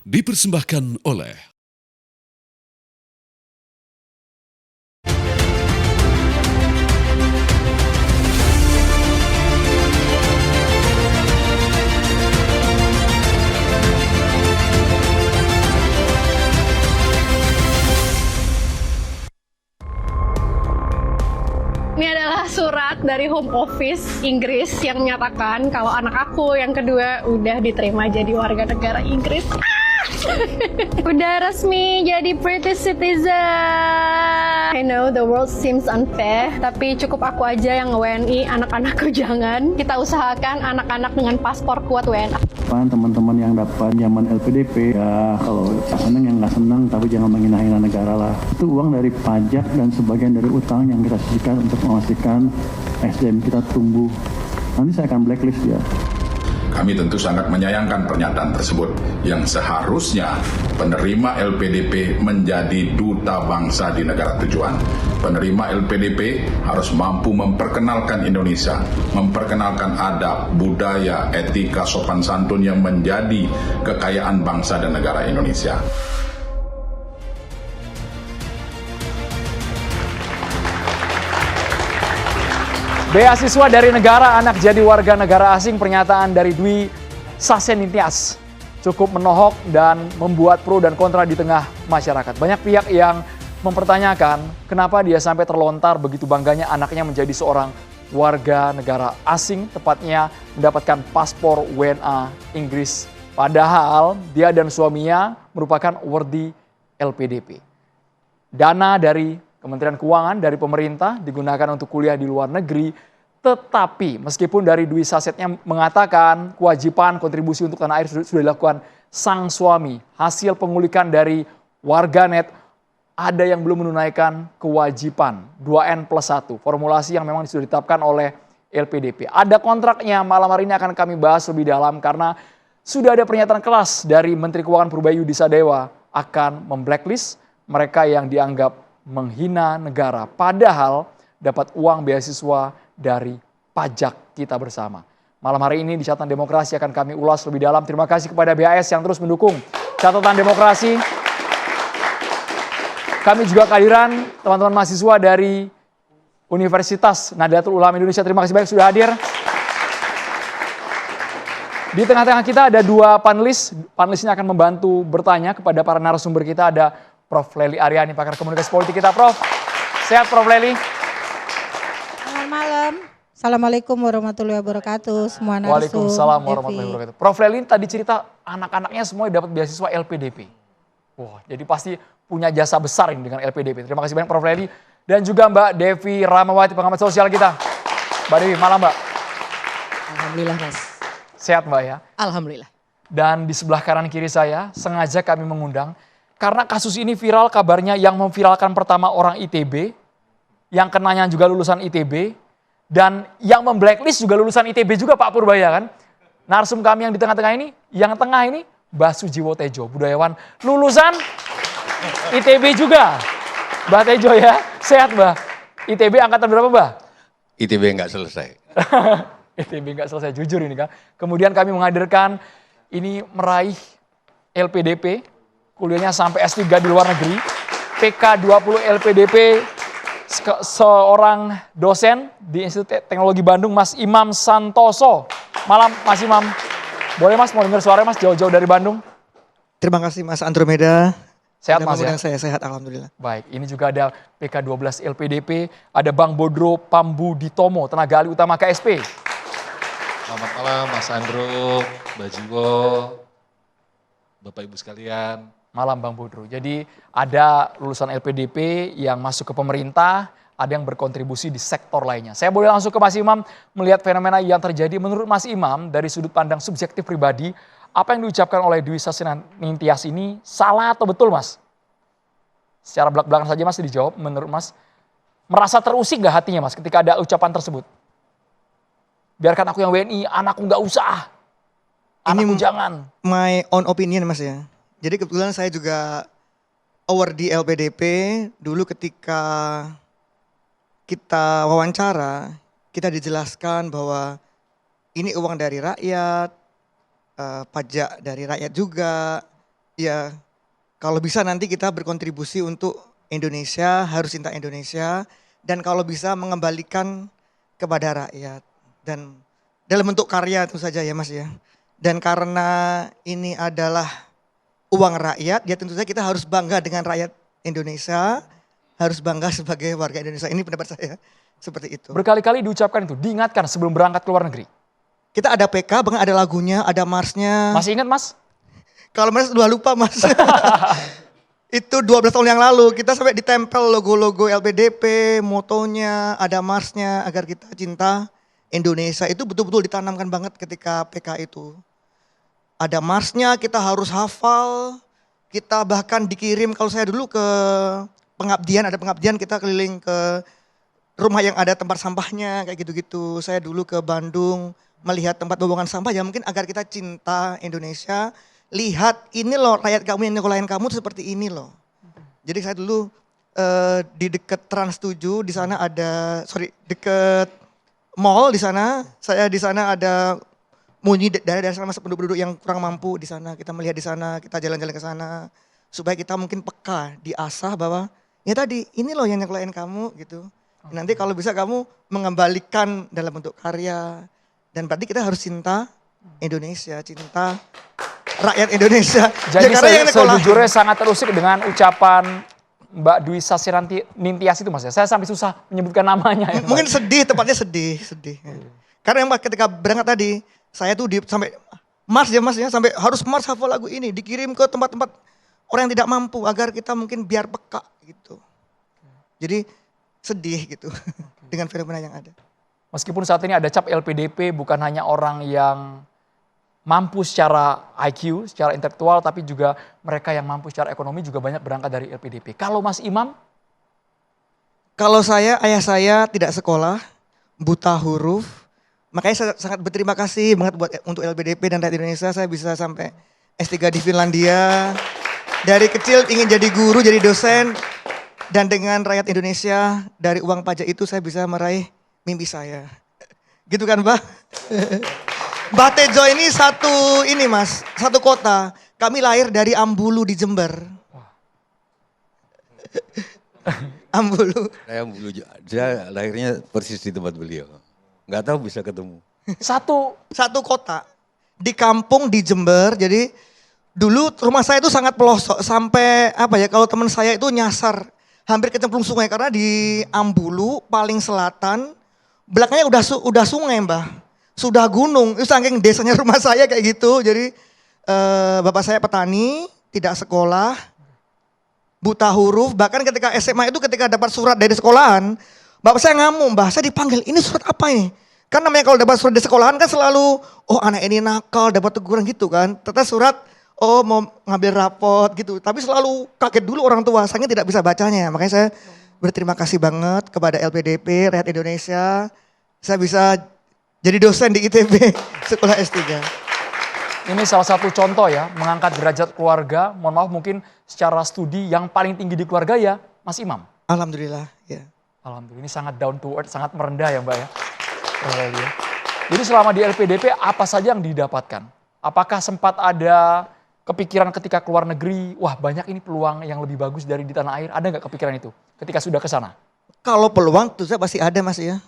Dipersembahkan oleh Ini adalah surat dari Home Office Inggris yang menyatakan kalau anak aku yang kedua udah diterima jadi warga negara Inggris. Udah resmi jadi British citizen. I know the world seems unfair, tapi cukup aku aja yang WNI, anak-anakku jangan. Kita usahakan anak-anak dengan paspor kuat WNA. Teman-teman yang dapat zaman LPDP, ya kalau seneng yang nggak seneng, tapi jangan menghina-hina negara lah. Itu uang dari pajak dan sebagian dari utang yang kita sisihkan untuk memastikan SDM kita tumbuh. Nanti saya akan blacklist ya. Kami tentu sangat menyayangkan pernyataan tersebut yang seharusnya penerima LPDP menjadi duta bangsa di negara tujuan. Penerima LPDP harus mampu memperkenalkan Indonesia, memperkenalkan adab, budaya, etika, sopan santun yang menjadi kekayaan bangsa dan negara Indonesia. Beasiswa dari negara anak jadi warga negara asing, pernyataan dari Dwi Sasenitias cukup menohok dan membuat pro dan kontra di tengah masyarakat. Banyak pihak yang mempertanyakan kenapa dia sampai terlontar begitu bangganya anaknya menjadi seorang warga negara asing, tepatnya mendapatkan paspor WNA Inggris. Padahal dia dan suaminya merupakan worthy LPDP. Dana dari Kementerian Keuangan dari pemerintah digunakan untuk kuliah di luar negeri, tetapi meskipun dari Dwi Sasetnya mengatakan kewajiban kontribusi untuk tanah air sudah dilakukan sang suami, hasil pengulikan dari warganet ada yang belum menunaikan kewajiban 2N+1, formulasi yang memang sudah ditetapkan oleh LPDP. Ada kontraknya, malam hari ini akan kami bahas lebih dalam karena sudah ada pernyataan keras dari Menteri Keuangan Purbaya Sadewa akan memblacklist mereka yang dianggap menghina negara, padahal dapat uang beasiswa dari pajak kita bersama. Malam hari ini di Catatan Demokrasi akan kami ulas lebih dalam. Terima kasih kepada BAS yang terus mendukung Catatan Demokrasi. Kami juga kehadiran teman-teman mahasiswa dari Universitas Nahdlatul Ulama Indonesia. Terima kasih banyak sudah hadir. Di tengah-tengah kita ada dua panelis. Panelisnya akan membantu bertanya kepada para narasumber kita. Ada Prof. Lely Aryani, pakar komunikasi politik kita. Prof, sehat Prof. Lely? Selamat malam. Assalamualaikum warahmatullahi wabarakatuh. Semua narasum. Waalaikumsalam warahmatullahi wabarakatuh. Prof. Lely tadi cerita anak-anaknya semua dapat beasiswa LPDP. Wah, jadi pasti punya jasa besar ini dengan LPDP. Terima kasih banyak Prof. Lely. Dan juga Mbak Devi Ramawati, pengamat sosial kita. Mbak Devi, malam Mbak. Alhamdulillah Mas. Sehat Mbak ya? Alhamdulillah. Dan di sebelah kanan kiri saya sengaja kami mengundang karena kasus ini viral, kabarnya yang memviralkan pertama orang ITB, yang kenanya juga lulusan ITB, dan yang memblacklist juga lulusan ITB juga Pak Purbaya kan. Narsum kami yang di tengah-tengah ini, yang tengah ini Mbak Sujiwo Tejo, budayawan lulusan ITB juga. Mbak Tejo ya, sehat Mbak. ITB angkatan berapa Mbak? ITB nggak selesai. ITB nggak selesai, jujur ini kan. Kemudian kami menghadirkan ini meraih LPDP, kuliahnya sampai S3 di luar negeri, PK20 LPDP, seorang dosen di Institut Teknologi Bandung, Mas Imam Santoso. Malam Mas Imam, boleh Mas mau dengar suara Mas jauh-jauh dari Bandung? Terima kasih Mas Andromeda. Sehat Mas ya? Saya sehat alhamdulillah. Baik, ini juga ada PK12 LPDP, ada Bang Bodro Pambuditomo, tenaga ahli utama KSP. Selamat malam Mas Andro, Mbak Jiwo, Bapak Ibu sekalian. Malam Bang Bodro. Jadi ada lulusan LPDP yang masuk ke pemerintah, ada yang berkontribusi di sektor lainnya. Saya boleh langsung ke Mas Imam melihat fenomena yang terjadi. Menurut Mas Imam dari sudut pandang subjektif pribadi, apa yang diucapkan oleh Dwi Sasenitias ini salah atau betul Mas? Secara belak-belakan saja Mas dijawab. Menurut Mas, merasa terusik gak hatinya Mas ketika ada ucapan tersebut? Biarkan aku yang WNI, anakku gak usah. Anakku jangan. My own opinion Mas ya. Jadi kebetulan saya juga award di LPDP dulu ketika kita wawancara, kita dijelaskan bahwa ini uang dari rakyat, pajak dari rakyat juga, ya kalau bisa nanti kita berkontribusi untuk Indonesia, harus cinta Indonesia, dan kalau bisa mengembalikan kepada rakyat. Dan dalam bentuk karya itu saja ya Mas ya. Dan karena ini adalah uang rakyat, ya tentu saja kita harus bangga dengan rakyat Indonesia, harus bangga sebagai warga Indonesia. Ini pendapat saya, seperti itu. Berkali-kali diucapkan itu, diingatkan sebelum berangkat ke luar negeri. Kita ada PK, bahkan ada lagunya, ada marsnya. Masih ingat Mas? Kalau Mas udah lupa Mas. Itu 12 tahun yang lalu, kita sampai ditempel logo-logo LPDP, motonya, ada marsnya, agar kita cinta Indonesia. Itu betul-betul ditanamkan banget ketika PK itu. Ada marsnya, kita harus hafal, kita bahkan dikirim, kalau saya dulu ke pengabdian, ada pengabdian kita keliling ke rumah yang ada tempat sampahnya, kayak gitu-gitu. Saya dulu ke Bandung, melihat tempat pembuangan sampah, ya mungkin agar kita cinta Indonesia, lihat ini loh rakyat kamu yang nyekolahin kamu seperti ini loh. Jadi saya dulu di dekat Trans 7 di sana ada dekat mall di sana, saya di sana ada munyi daerah sana masuk penduduk yang kurang mampu di sana, kita melihat di sana, kita jalan-jalan ke sana supaya kita mungkin peka, diasah bahwa ya tadi ini loh yang nyekolahin kamu gitu. Nanti kalau bisa kamu mengembalikan dalam bentuk karya, dan berarti kita harus cinta Indonesia, cinta rakyat Indonesia. Jadi ya, karena yang sejujurnya sangat terusik dengan ucapan Mbak Dwi Sasinantias itu Mas ya. Saya sampai susah menyebutkan namanya. Ya, mungkin sedih, tepatnya sedih. Karena yang ketika berangkat tadi, saya tuh sampai Mars ya, sampai harus Mars hafal lagu ini, dikirim ke tempat-tempat orang yang tidak mampu agar kita mungkin biar peka gitu. Jadi sedih gitu dengan fenomena yang ada. Meskipun saat ini ada cap LPDP bukan hanya orang yang mampu secara IQ, secara intelektual, tapi juga mereka yang mampu secara ekonomi juga banyak berangkat dari LPDP. Kalau Mas Imam? Kalau ayah saya tidak sekolah, buta huruf, makanya saya sangat berterima kasih banget untuk LPDP dan rakyat Indonesia. Saya bisa sampai S3 di Finlandia. Dari kecil ingin jadi guru, jadi dosen. Dan dengan rakyat Indonesia, dari uang pajak itu saya bisa meraih mimpi saya. Gitu kan Mbak? Mbak Tejo ini satu kota. Kami lahir dari Ambulu di Jember. Ambulu. Saya lahirnya persis di tempat beliau. Nggak tahu bisa ketemu. Satu kota. Di kampung di Jember, jadi dulu rumah saya itu sangat pelosok. Sampai kalau teman saya itu nyasar. Hampir kecemplung sungai karena di Ambulu paling selatan. Belakangnya udah sungai Mbak. Sudah gunung, itu saking desanya rumah saya kayak gitu. Jadi bapak saya petani, tidak sekolah, buta huruf. Bahkan ketika SMA itu ketika dapat surat dari sekolahan, bapak saya ngamuk, Mbak saya dipanggil, ini surat apa ini? Kan namanya kalau dapat surat dari sekolahan kan selalu, oh anak ini nakal, dapat teguran gitu kan. Ternyata surat, oh mau ngambil rapot gitu. Tapi selalu kaget dulu orang tua, saya tidak bisa bacanya. Makanya saya berterima kasih banget kepada LPDP, rakyat Indonesia. Saya bisa jadi dosen di ITB, sekolah S3. Ini salah satu contoh ya, mengangkat derajat keluarga. Mohon maaf mungkin secara studi yang paling tinggi di keluarga ya Mas Imam. Alhamdulillah ya. Alhamdulillah, ini sangat down to earth, sangat merendah ya Mbak ya. Jadi selama di LPDP apa saja yang didapatkan? Apakah sempat ada kepikiran ketika keluar negeri, wah banyak ini peluang yang lebih bagus dari di tanah air, ada nggak kepikiran itu ketika sudah ke sana? Kalau peluang tentu saja pasti ada Mas ya.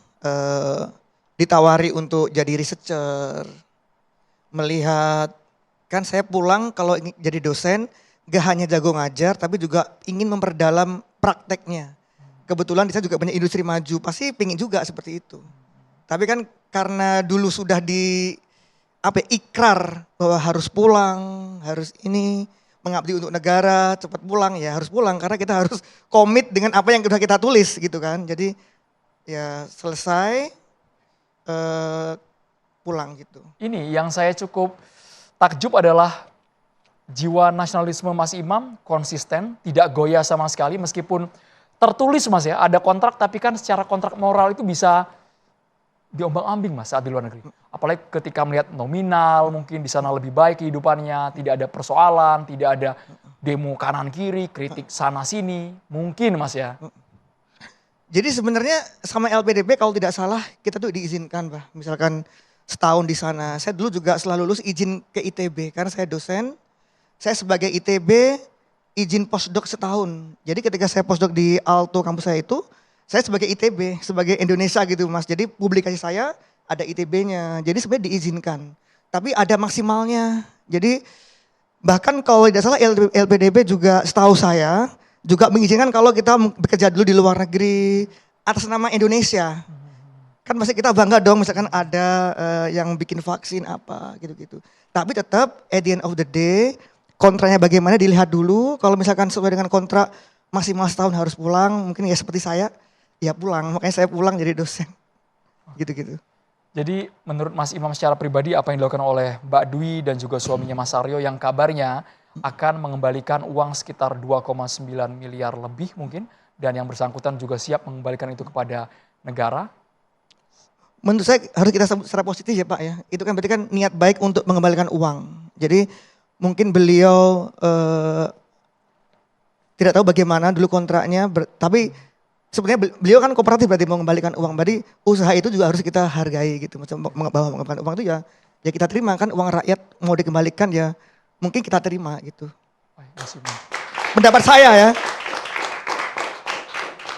Ditawari untuk jadi researcher, melihat, kan saya pulang kalau ingin jadi dosen, gak hanya jago ngajar, tapi juga ingin memperdalam prakteknya. Kebetulan saya juga punya industri maju, pasti pengen juga seperti itu. Tapi kan karena dulu sudah ikrar bahwa harus pulang, harus ini, mengabdi untuk negara, cepat pulang, ya harus pulang. Karena kita harus komit dengan apa yang sudah kita tulis gitu kan. Jadi ya selesai, pulang gitu. Ini yang saya cukup takjub adalah jiwa nasionalisme Mas Imam konsisten, tidak goyah sama sekali meskipun tertulis Mas ya, ada kontrak tapi kan secara kontrak moral itu bisa diombang-ambing Mas saat di luar negeri. Apalagi ketika melihat nominal, mungkin di sana lebih baik kehidupannya, tidak ada persoalan, tidak ada demo kanan kiri, kritik sana sini, mungkin Mas ya. Jadi sebenarnya sama LPDP kalau tidak salah kita tuh diizinkan Pak. Misalkan setahun di sana. Saya dulu juga setelah lulus izin ke ITB karena saya dosen. saya sebagai ITB izin postdoc setahun. Jadi ketika saya postdoc di Alto kampus saya itu, saya sebagai ITB, sebagai Indonesia gitu Mas. Jadi publikasi saya ada ITB-nya. Jadi sebenarnya diizinkan. Tapi ada maksimalnya. Jadi bahkan kalau tidak salah LPDP juga setahu saya juga mengizinkan kalau kita bekerja dulu di luar negeri atas nama Indonesia. Kan masih kita bangga dong misalkan ada yang bikin vaksin apa gitu-gitu. Tapi tetap at the end of the day kontraknya bagaimana dilihat dulu. Kalau misalkan sesuai dengan kontrak maksimal setahun harus pulang, mungkin ya seperti saya ya pulang. Makanya saya pulang jadi dosen. Gitu-gitu. Jadi menurut Mas Imam secara pribadi apa yang dilakukan oleh Mbak Dwi dan juga suaminya Mas Aryo yang kabarnya akan mengembalikan uang sekitar 2,9 miliar lebih mungkin dan yang bersangkutan juga siap mengembalikan itu kepada negara? Menurut saya harus kita sebut secara positif ya Pak ya. Itu kan berarti kan niat baik untuk mengembalikan uang. Jadi mungkin beliau tidak tahu bagaimana dulu kontraknya, tapi sebenarnya beliau kan kooperatif berarti mau mengembalikan uang. Berarti usaha itu juga harus kita hargai gitu. Macam mengembalikan uang itu ya kita terima kan, uang rakyat mau dikembalikan ya mungkin kita terima gitu. Pendapat saya ya.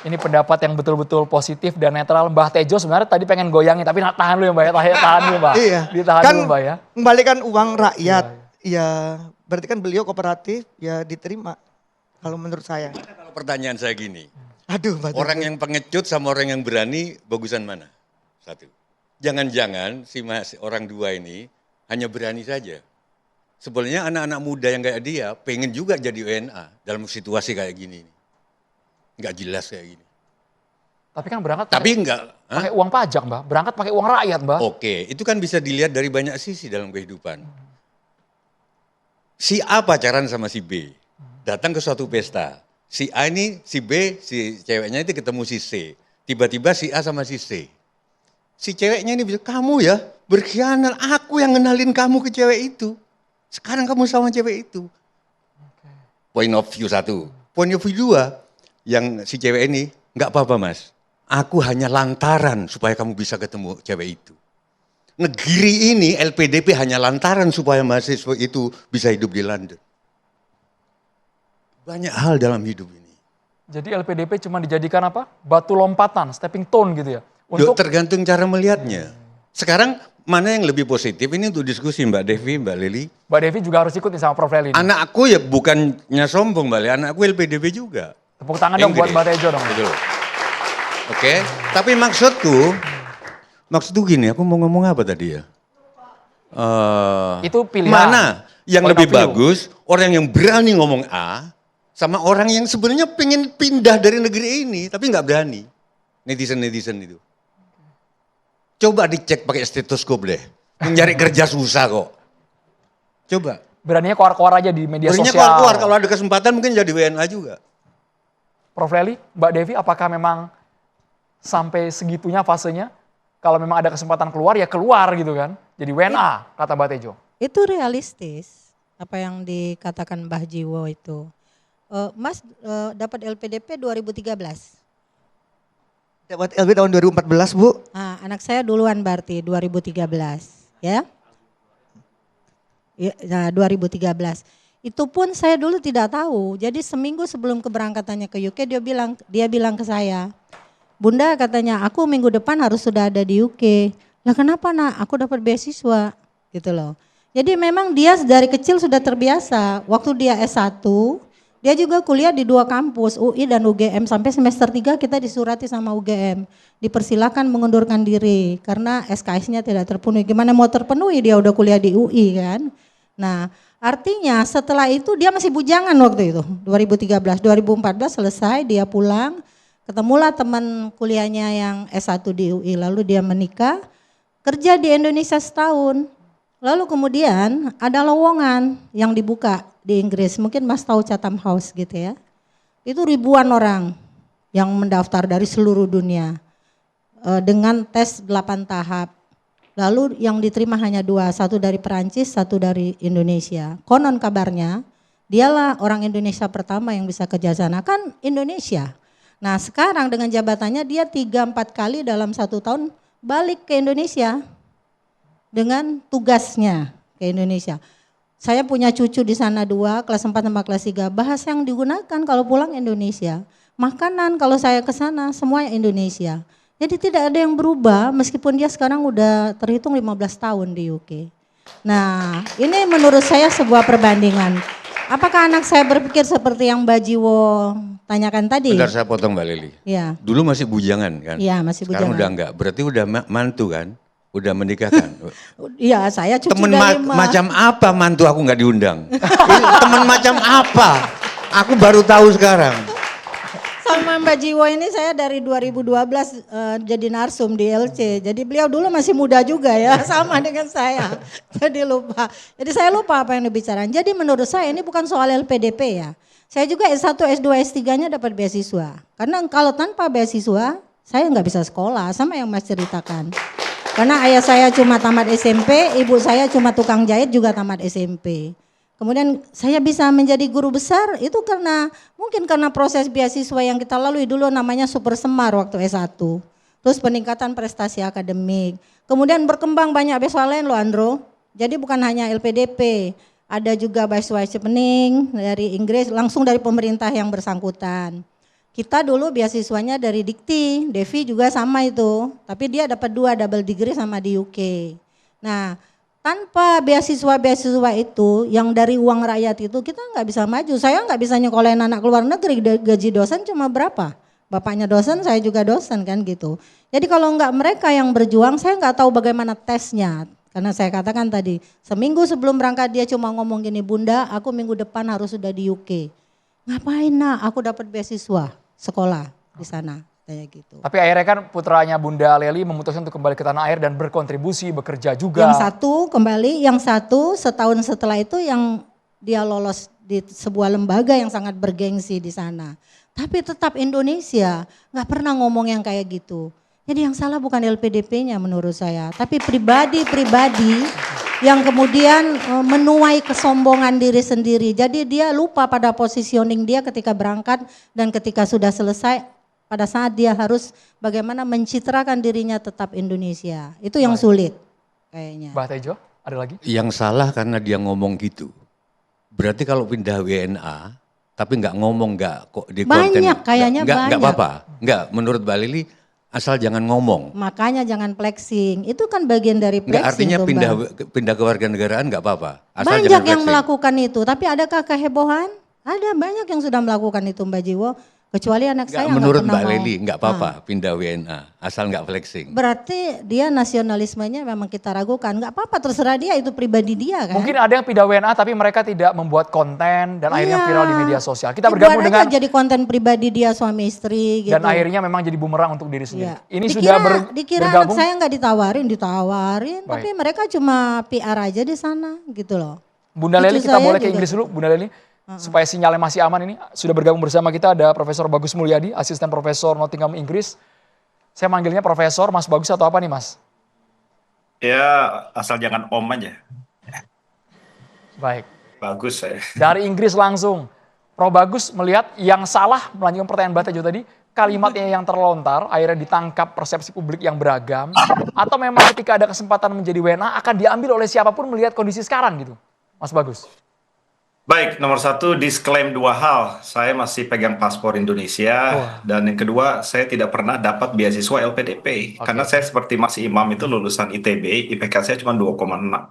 Ini pendapat yang betul-betul positif dan netral. Mbah Tejo sebenarnya tadi pengen goyangin, tapi tahan dulu ya Mbak ya, tahan dulu Mbak. Iya. Ditahan Kan dulu Mbak ya. Mengembalikan uang rakyat, ya berarti kan beliau kooperatif, ya diterima. Kalau menurut saya. Kalau pertanyaan saya gini, Aduh, Mbak orang yang pengecut sama orang yang berani, bagusan mana? Satu. Jangan-jangan orang dua ini hanya berani saja. Sebenarnya anak-anak muda yang kayak dia pengen juga jadi WNA dalam situasi kayak gini. Nggak jelas kayak gini. Tapi kan berangkat pakai uang pajak Mbak, berangkat pakai uang rakyat Mbak. Oke, itu kan bisa dilihat dari banyak sisi dalam kehidupan. Si A pacaran sama si B, datang ke suatu pesta. Si A ini, si B, si ceweknya itu ketemu si C. Tiba-tiba si A sama si C. Si ceweknya ini bilang, kamu ya berkhianat, aku yang ngenalin kamu ke cewek itu. Sekarang kamu sama cewek itu. Point of view satu. Point of view dua, yang si cewek ini, nggak apa-apa mas. Aku hanya lantaran supaya kamu bisa ketemu cewek itu. Negeri ini LPDP hanya lantaran supaya mahasiswa itu bisa hidup di London. Banyak hal dalam hidup ini. Jadi LPDP cuma dijadikan apa? Batu lompatan, stepping stone gitu ya? Untuk tergantung cara melihatnya. Sekarang mana yang lebih positif? Ini untuk diskusi Mbak Devi, Mbak Lili. Mbak Devi juga harus ikut nih sama Prof. Leli. Anakku ya bukannya sombong Mbak Lili, anakku LPDP juga. Tepuk tangan dong buat Mbak Tejo dong. Betul. Oke, tapi maksudku gini, aku mau ngomong apa tadi ya? Itu pilihan. Mana yang Point lebih of view. bagus, orang yang berani ngomong A, sama orang yang sebenarnya pengen pindah dari negeri ini, tapi nggak berani. Netizen itu. Coba dicek pakai stetoskop deh. Mencari kerja susah kok. Coba. Beraninya keluar-keluar aja di media Beraninya sosial. keluar, kalau ada kesempatan mungkin jadi WNA juga. Prof. Leli, Mbak Devi apakah memang sampai segitunya fasenya? Kalau memang ada kesempatan keluar ya keluar gitu kan. Jadi WNA kata Mbak Tejo. Itu realistis apa yang dikatakan Mbah Jiwo itu. Mas dapat LPDP 2013. Dapat LP tahun 2014 Bu. Nah, anak saya duluan berarti 2013 ya. Nah, 2013. Itu pun saya dulu tidak tahu. Jadi seminggu sebelum keberangkatannya ke UK dia bilang ke saya, "Bunda," katanya, "aku minggu depan harus sudah ada di UK." Lah kenapa nak? Aku dapat beasiswa gitu loh. Jadi memang dia dari kecil sudah terbiasa. Waktu dia S1, dia juga kuliah di 2 kampus, UI dan UGM. Sampai semester 3 kita disurati sama UGM. Dipersilakan mengundurkan diri karena SKS-nya tidak terpenuhi. Gimana mau terpenuhi, dia udah kuliah di UI kan. Nah artinya setelah itu dia masih bujangan waktu itu. 2013, 2014 selesai dia pulang. Ketemulah teman kuliahnya yang S1 di UI. Lalu dia menikah, kerja di Indonesia setahun. Lalu kemudian ada lowongan yang dibuka di Inggris, mungkin Mas tahu Chatham House gitu ya. Itu ribuan orang yang mendaftar dari seluruh dunia dengan tes 8 tahap. Lalu yang diterima hanya 2, satu dari Perancis, satu dari Indonesia. Konon kabarnya dialah orang Indonesia pertama yang bisa kerja sana, kan Indonesia. Nah sekarang dengan jabatannya dia 3-4 kali dalam 1 tahun balik ke Indonesia dengan tugasnya ke Indonesia. Saya punya cucu di sana 2, kelas 4 sama kelas 3. Bahasa yang digunakan kalau pulang Indonesia. Makanan kalau saya ke sana semuanya Indonesia. Jadi tidak ada yang berubah meskipun dia sekarang udah terhitung 15 tahun di UK. Nah, ini menurut saya sebuah perbandingan. Apakah anak saya berpikir seperti yang Mbak Jiwo tanyakan tadi? Bentar saya potong Mbak Lili. Ya. Dulu masih bujangan kan? Iya, masih Sekarang bujangan. udah enggak, berarti udah mantu kan? Udah menikah kan? Iya, saya cucu Temen dari macam apa mantu aku nggak diundang? Ini temen macam apa? Aku baru tahu sekarang. Sama Mbak Jiwo ini saya dari 2012 jadi narsum di LC. Jadi beliau dulu masih muda juga ya, sama dengan saya. Jadi lupa. Jadi saya lupa apa yang dibicarakan. Jadi menurut saya ini bukan soal LPDP ya. Saya juga S1, S2, S3-nya dapat beasiswa. Karena kalau tanpa beasiswa, saya nggak bisa sekolah, sama yang Mas ceritakan. Karena ayah saya cuma tamat SMP, ibu saya cuma tukang jahit juga tamat SMP. Kemudian saya bisa menjadi guru besar itu mungkin karena proses beasiswa yang kita lalui dulu namanya Super Semar waktu S1. Terus peningkatan prestasi akademik. Kemudian berkembang banyak beasiswa lain loh Andro. Jadi bukan hanya LPDP, ada juga beasiswa chevening dari Inggris langsung dari pemerintah yang bersangkutan. Kita dulu beasiswanya dari Dikti, Devi juga sama itu. Tapi dia dapat 2 double degree sama di UK. Nah, tanpa beasiswa itu yang dari uang rakyat itu kita nggak bisa maju. Saya nggak bisa nyekolahin anak keluar negeri, gaji dosen cuma berapa? Bapaknya dosen, saya juga dosen kan gitu. Jadi kalau nggak mereka yang berjuang, saya nggak tahu bagaimana tesnya. Karena saya katakan tadi, seminggu sebelum berangkat dia cuma ngomong gini, Bunda aku minggu depan harus sudah di UK. Ngapain nak? Aku dapat beasiswa sekolah di sana. Kayak gitu. Tapi akhirnya kan putranya Bunda Leli memutuskan untuk kembali ke tanah air dan berkontribusi, bekerja juga. Yang satu kembali, yang satu setahun setelah itu yang dia lolos di sebuah lembaga yang sangat bergengsi di sana. Tapi tetap Indonesia nggak pernah ngomong yang kayak gitu. Jadi yang salah bukan LPDP-nya menurut saya, tapi pribadi-pribadi yang kemudian menuai kesombongan diri sendiri. Jadi dia lupa pada positioning dia ketika berangkat dan ketika sudah selesai. Pada saat dia harus bagaimana mencitrakan dirinya tetap Indonesia. Itu yang sulit kayaknya. Mbak Tejo, ada lagi? Yang salah karena dia ngomong gitu. Berarti kalau pindah WNA, tapi nggak ngomong nggak kok di konten. Banyak, kayaknya nggak banyak. apa-apa. Nggak, menurut Mbak Lili asal jangan ngomong. Makanya jangan flexing. Itu kan bagian dari flexing. Nggak artinya tuh, Mbak. pindah ke warga negaraan nggak apa-apa. Asal Banyak jangan yang flexing. melakukan itu. Tapi adakah kehebohan? Ada banyak yang sudah melakukan itu Mbak Jiwo. Kecuali anak Nggak, saya nggak menurut pernah Mbak mau. Leli nggak apa-apa pindah WNA asal nggak flexing. Berarti dia nasionalismenya memang kita ragukan. Nggak apa-apa terserah dia, itu pribadi dia kan. Mungkin ada yang pindah WNA tapi mereka tidak membuat konten dan akhirnya Iya. viral di media sosial. Kita Dibuat bergabung aja dengan jadi konten pribadi dia suami istri gitu. dan akhirnya memang jadi bumerang untuk diri sendiri. Iya. Ini Dikira- sudah dikira anak bergabung. saya nggak ditawarin, Baik. tapi mereka cuma PR aja di sana gitu loh. Bunda Cucu Leli kita saya boleh ke juga. Inggris dulu, Bunda Leli. Supaya sinyalnya masih aman ini. Sudah bergabung bersama kita ada Profesor Bagus Mulyadi, asisten profesor Nottingham Inggris. Saya manggilnya Profesor, Mas Bagus atau apa nih Mas? Ya, asal jangan om aja. Baik. Bagus saya. Dari Inggris langsung. Prof Bagus melihat yang salah, melanjutkan pertanyaan Mbak Tejo tadi, kalimatnya yang terlontar, akhirnya ditangkap persepsi publik yang beragam, atau memang ketika ada kesempatan menjadi WNA akan diambil oleh siapapun melihat kondisi sekarang gitu, Mas Bagus? Baik, nomor 1 disclaim 2 hal. Saya masih pegang paspor Indonesia. Dan yang kedua, saya tidak pernah dapat beasiswa LPDP. Karena saya seperti Mas Imam itu lulusan ITB, IPK saya cuma 2,6.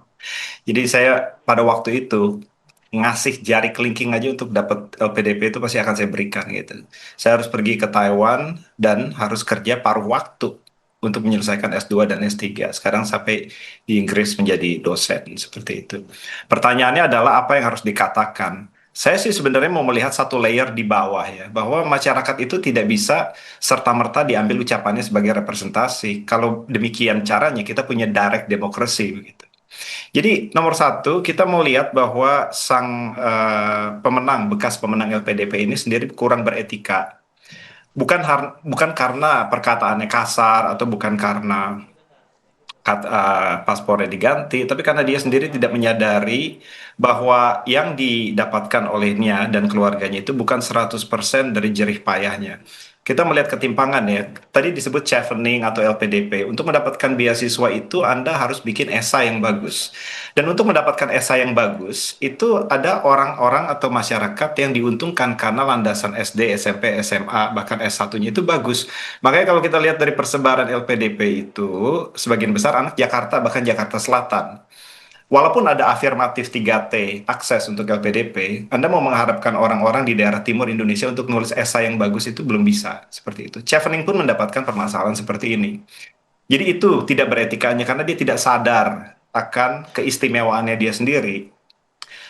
Jadi saya pada waktu itu ngasih jari kelingking aja untuk dapat LPDP itu pasti akan saya berikan gitu. Saya harus pergi ke Taiwan dan harus kerja paruh waktu untuk menyelesaikan S2 dan S3. Sekarang sampai di Inggris menjadi dosen, seperti itu. Pertanyaannya adalah apa yang harus dikatakan. Saya sih sebenarnya mau melihat satu layer di bawah ya, bahwa masyarakat itu tidak bisa serta-merta diambil ucapannya sebagai representasi. Kalau demikian caranya kita punya direct democracy begitu. Jadi nomor 1 kita mau lihat bahwa sang bekas pemenang LPDP ini sendiri kurang beretika. Bukan karena perkataannya kasar atau bukan karena paspornya diganti, tapi karena dia sendiri tidak menyadari bahwa yang didapatkan olehnya dan keluarganya itu bukan 100% dari jerih payahnya. Kita melihat ketimpangan ya. Tadi disebut chevening atau LPDP. Untuk mendapatkan beasiswa itu Anda harus bikin esai yang bagus. Dan untuk mendapatkan esai yang bagus, itu ada orang-orang atau masyarakat yang diuntungkan karena landasan SD, SMP, SMA, bahkan S1-nya itu bagus. Makanya kalau kita lihat dari persebaran LPDP itu, sebagian besar anak Jakarta, bahkan Jakarta Selatan. Walaupun ada afirmatif 3T akses untuk LPDP, Anda mau mengharapkan orang-orang di daerah timur Indonesia untuk nulis esai yang bagus itu belum bisa. Seperti itu. Chevening pun mendapatkan permasalahan seperti ini. Jadi itu tidak beretikanya karena dia tidak sadar akan keistimewaannya dia sendiri.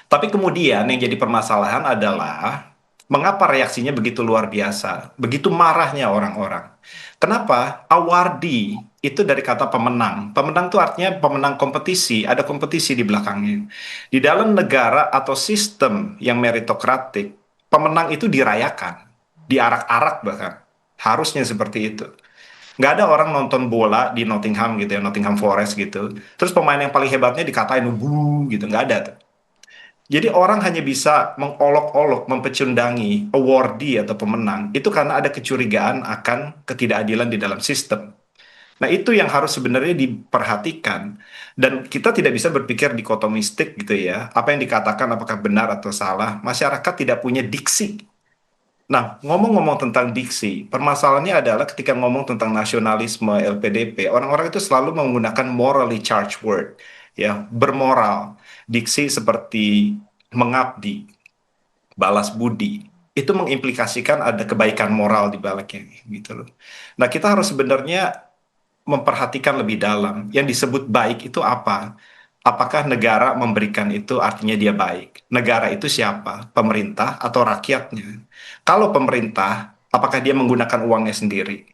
Tapi kemudian yang jadi permasalahan adalah mengapa reaksinya begitu luar biasa, begitu marahnya orang-orang. Kenapa? Awardee itu dari kata pemenang. Pemenang itu artinya pemenang kompetisi, ada kompetisi di belakangnya. Di dalam negara atau sistem yang meritokratik, pemenang itu dirayakan, diarak-arak bahkan. Harusnya seperti itu. Nggak ada orang nonton bola di Nottingham gitu ya, Nottingham Forest gitu. Terus pemain yang paling hebatnya dikatain bu gitu, nggak ada tuh. Jadi orang hanya bisa mengolok-olok, mempecundangi awardee atau pemenang itu karena ada kecurigaan akan ketidakadilan di dalam sistem. Nah, itu yang harus sebenarnya diperhatikan. Dan kita tidak bisa berpikir dikotomistik gitu ya. Apa yang dikatakan apakah benar atau salah. Masyarakat tidak punya diksi. Nah, ngomong-ngomong tentang diksi, permasalahannya adalah ketika ngomong tentang nasionalisme LPDP, orang-orang itu selalu menggunakan morally charged word, ya, bermoral. Diksi seperti mengabdi, balas budi, itu mengimplikasikan ada kebaikan moral di baliknya, gitu loh. Nah, kita harus sebenarnya memperhatikan lebih dalam. Yang disebut baik itu apa? Apakah negara memberikan itu artinya dia baik? Negara itu siapa? Pemerintah atau rakyatnya? Kalau pemerintah, apakah dia menggunakan uangnya sendiri?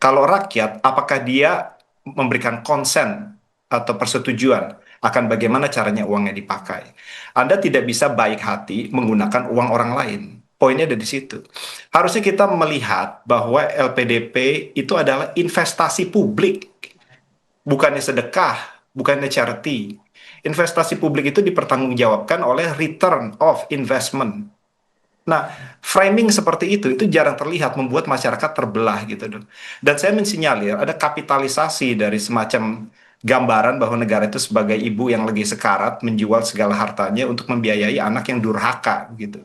Kalau rakyat, apakah dia memberikan konsen atau persetujuan akan bagaimana caranya uangnya dipakai? Anda tidak bisa baik hati menggunakan uang orang lain. Poinnya ada di situ. Harusnya kita melihat bahwa LPDP itu adalah investasi publik, bukannya sedekah, bukannya charity. Investasi publik itu dipertanggungjawabkan oleh return of investment. Nah, framing seperti itu jarang terlihat, membuat masyarakat terbelah gitu dong. Dan saya mensinyalir ada kapitalisasi dari semacam gambaran bahwa negara itu sebagai ibu yang lagi sekarat menjual segala hartanya untuk membiayai anak yang durhaka gitu.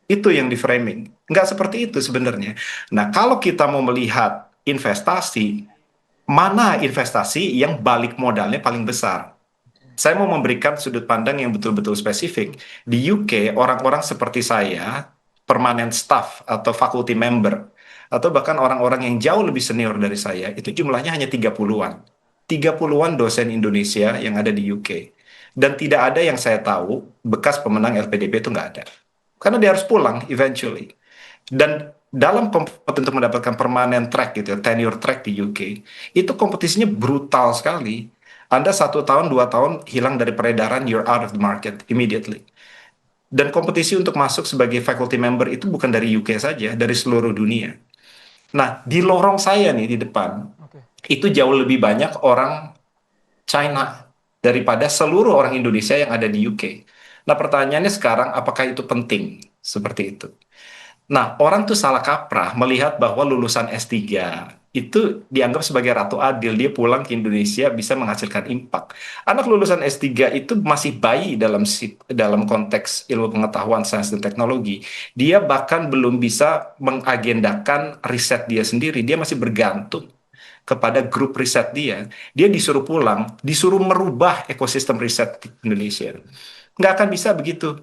Itu yang di framing. Nggak seperti itu sebenarnya. Nah, kalau kita mau melihat investasi, mana investasi yang balik modalnya paling besar? Saya mau memberikan sudut pandang yang betul-betul spesifik. Di UK, orang-orang seperti saya, permanent staff atau faculty member, atau bahkan orang-orang yang jauh lebih senior dari saya, itu jumlahnya hanya 30-an. 30-an dosen Indonesia yang ada di UK. Dan tidak ada yang saya tahu, bekas pemenang LPDP itu nggak ada. Karena dia harus pulang eventually. Dan dalam kompetisi untuk mendapatkan permanent track gitu, tenure track di UK, itu kompetisinya brutal sekali. Anda 1 tahun, 2 tahun hilang dari peredaran, you're out of the market immediately. Dan kompetisi untuk masuk sebagai faculty member itu bukan dari UK saja, dari seluruh dunia. Nah, di lorong saya nih di depan, itu jauh lebih banyak orang China daripada seluruh orang Indonesia yang ada di UK. Nah, pertanyaannya sekarang, apakah itu penting? Seperti itu. Nah, orang tuh salah kaprah melihat bahwa lulusan S3 itu dianggap sebagai ratu adil. Dia pulang ke Indonesia bisa menghasilkan impact. Anak lulusan S3 itu masih bayi dalam konteks ilmu pengetahuan, sains, dan teknologi. Dia bahkan belum bisa mengagendakan riset dia sendiri. Dia masih bergantung kepada grup riset dia. Dia disuruh pulang, disuruh merubah ekosistem riset di Indonesia. Nggak akan bisa begitu.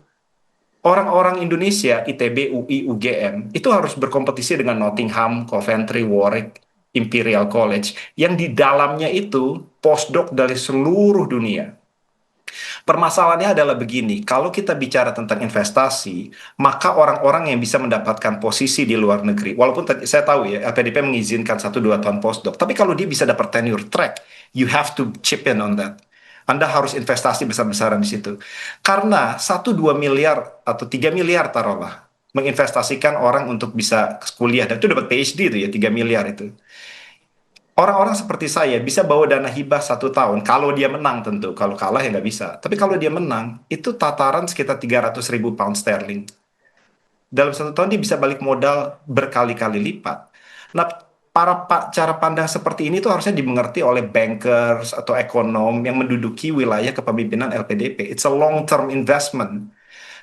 Orang-orang Indonesia, ITB, UI, UGM, itu harus berkompetisi dengan Nottingham, Coventry, Warwick, Imperial College, yang di dalamnya itu postdoc dari seluruh dunia. Permasalahannya adalah begini, kalau kita bicara tentang investasi, maka orang-orang yang bisa mendapatkan posisi di luar negeri, walaupun saya tahu ya, LPDP mengizinkan 1-2 tahun postdoc, tapi kalau dia bisa dapat tenure track, you have to chip in on that. Anda harus investasi besar-besaran di situ. Karena 1-2 miliar atau 3 miliar taruhlah, menginvestasikan orang untuk bisa kuliah, dan itu dapat PhD itu ya, 3 miliar itu. Orang-orang seperti saya bisa bawa dana hibah 1 tahun, kalau dia menang tentu, kalau kalah ya nggak bisa. Tapi kalau dia menang, itu tataran sekitar 300.000 pound sterling. Dalam 1 tahun dia bisa balik modal berkali-kali lipat. Nah, cara pandang seperti ini tuh harusnya dimengerti oleh bankers atau ekonom yang menduduki wilayah kepemimpinan LPDP. It's a long-term investment.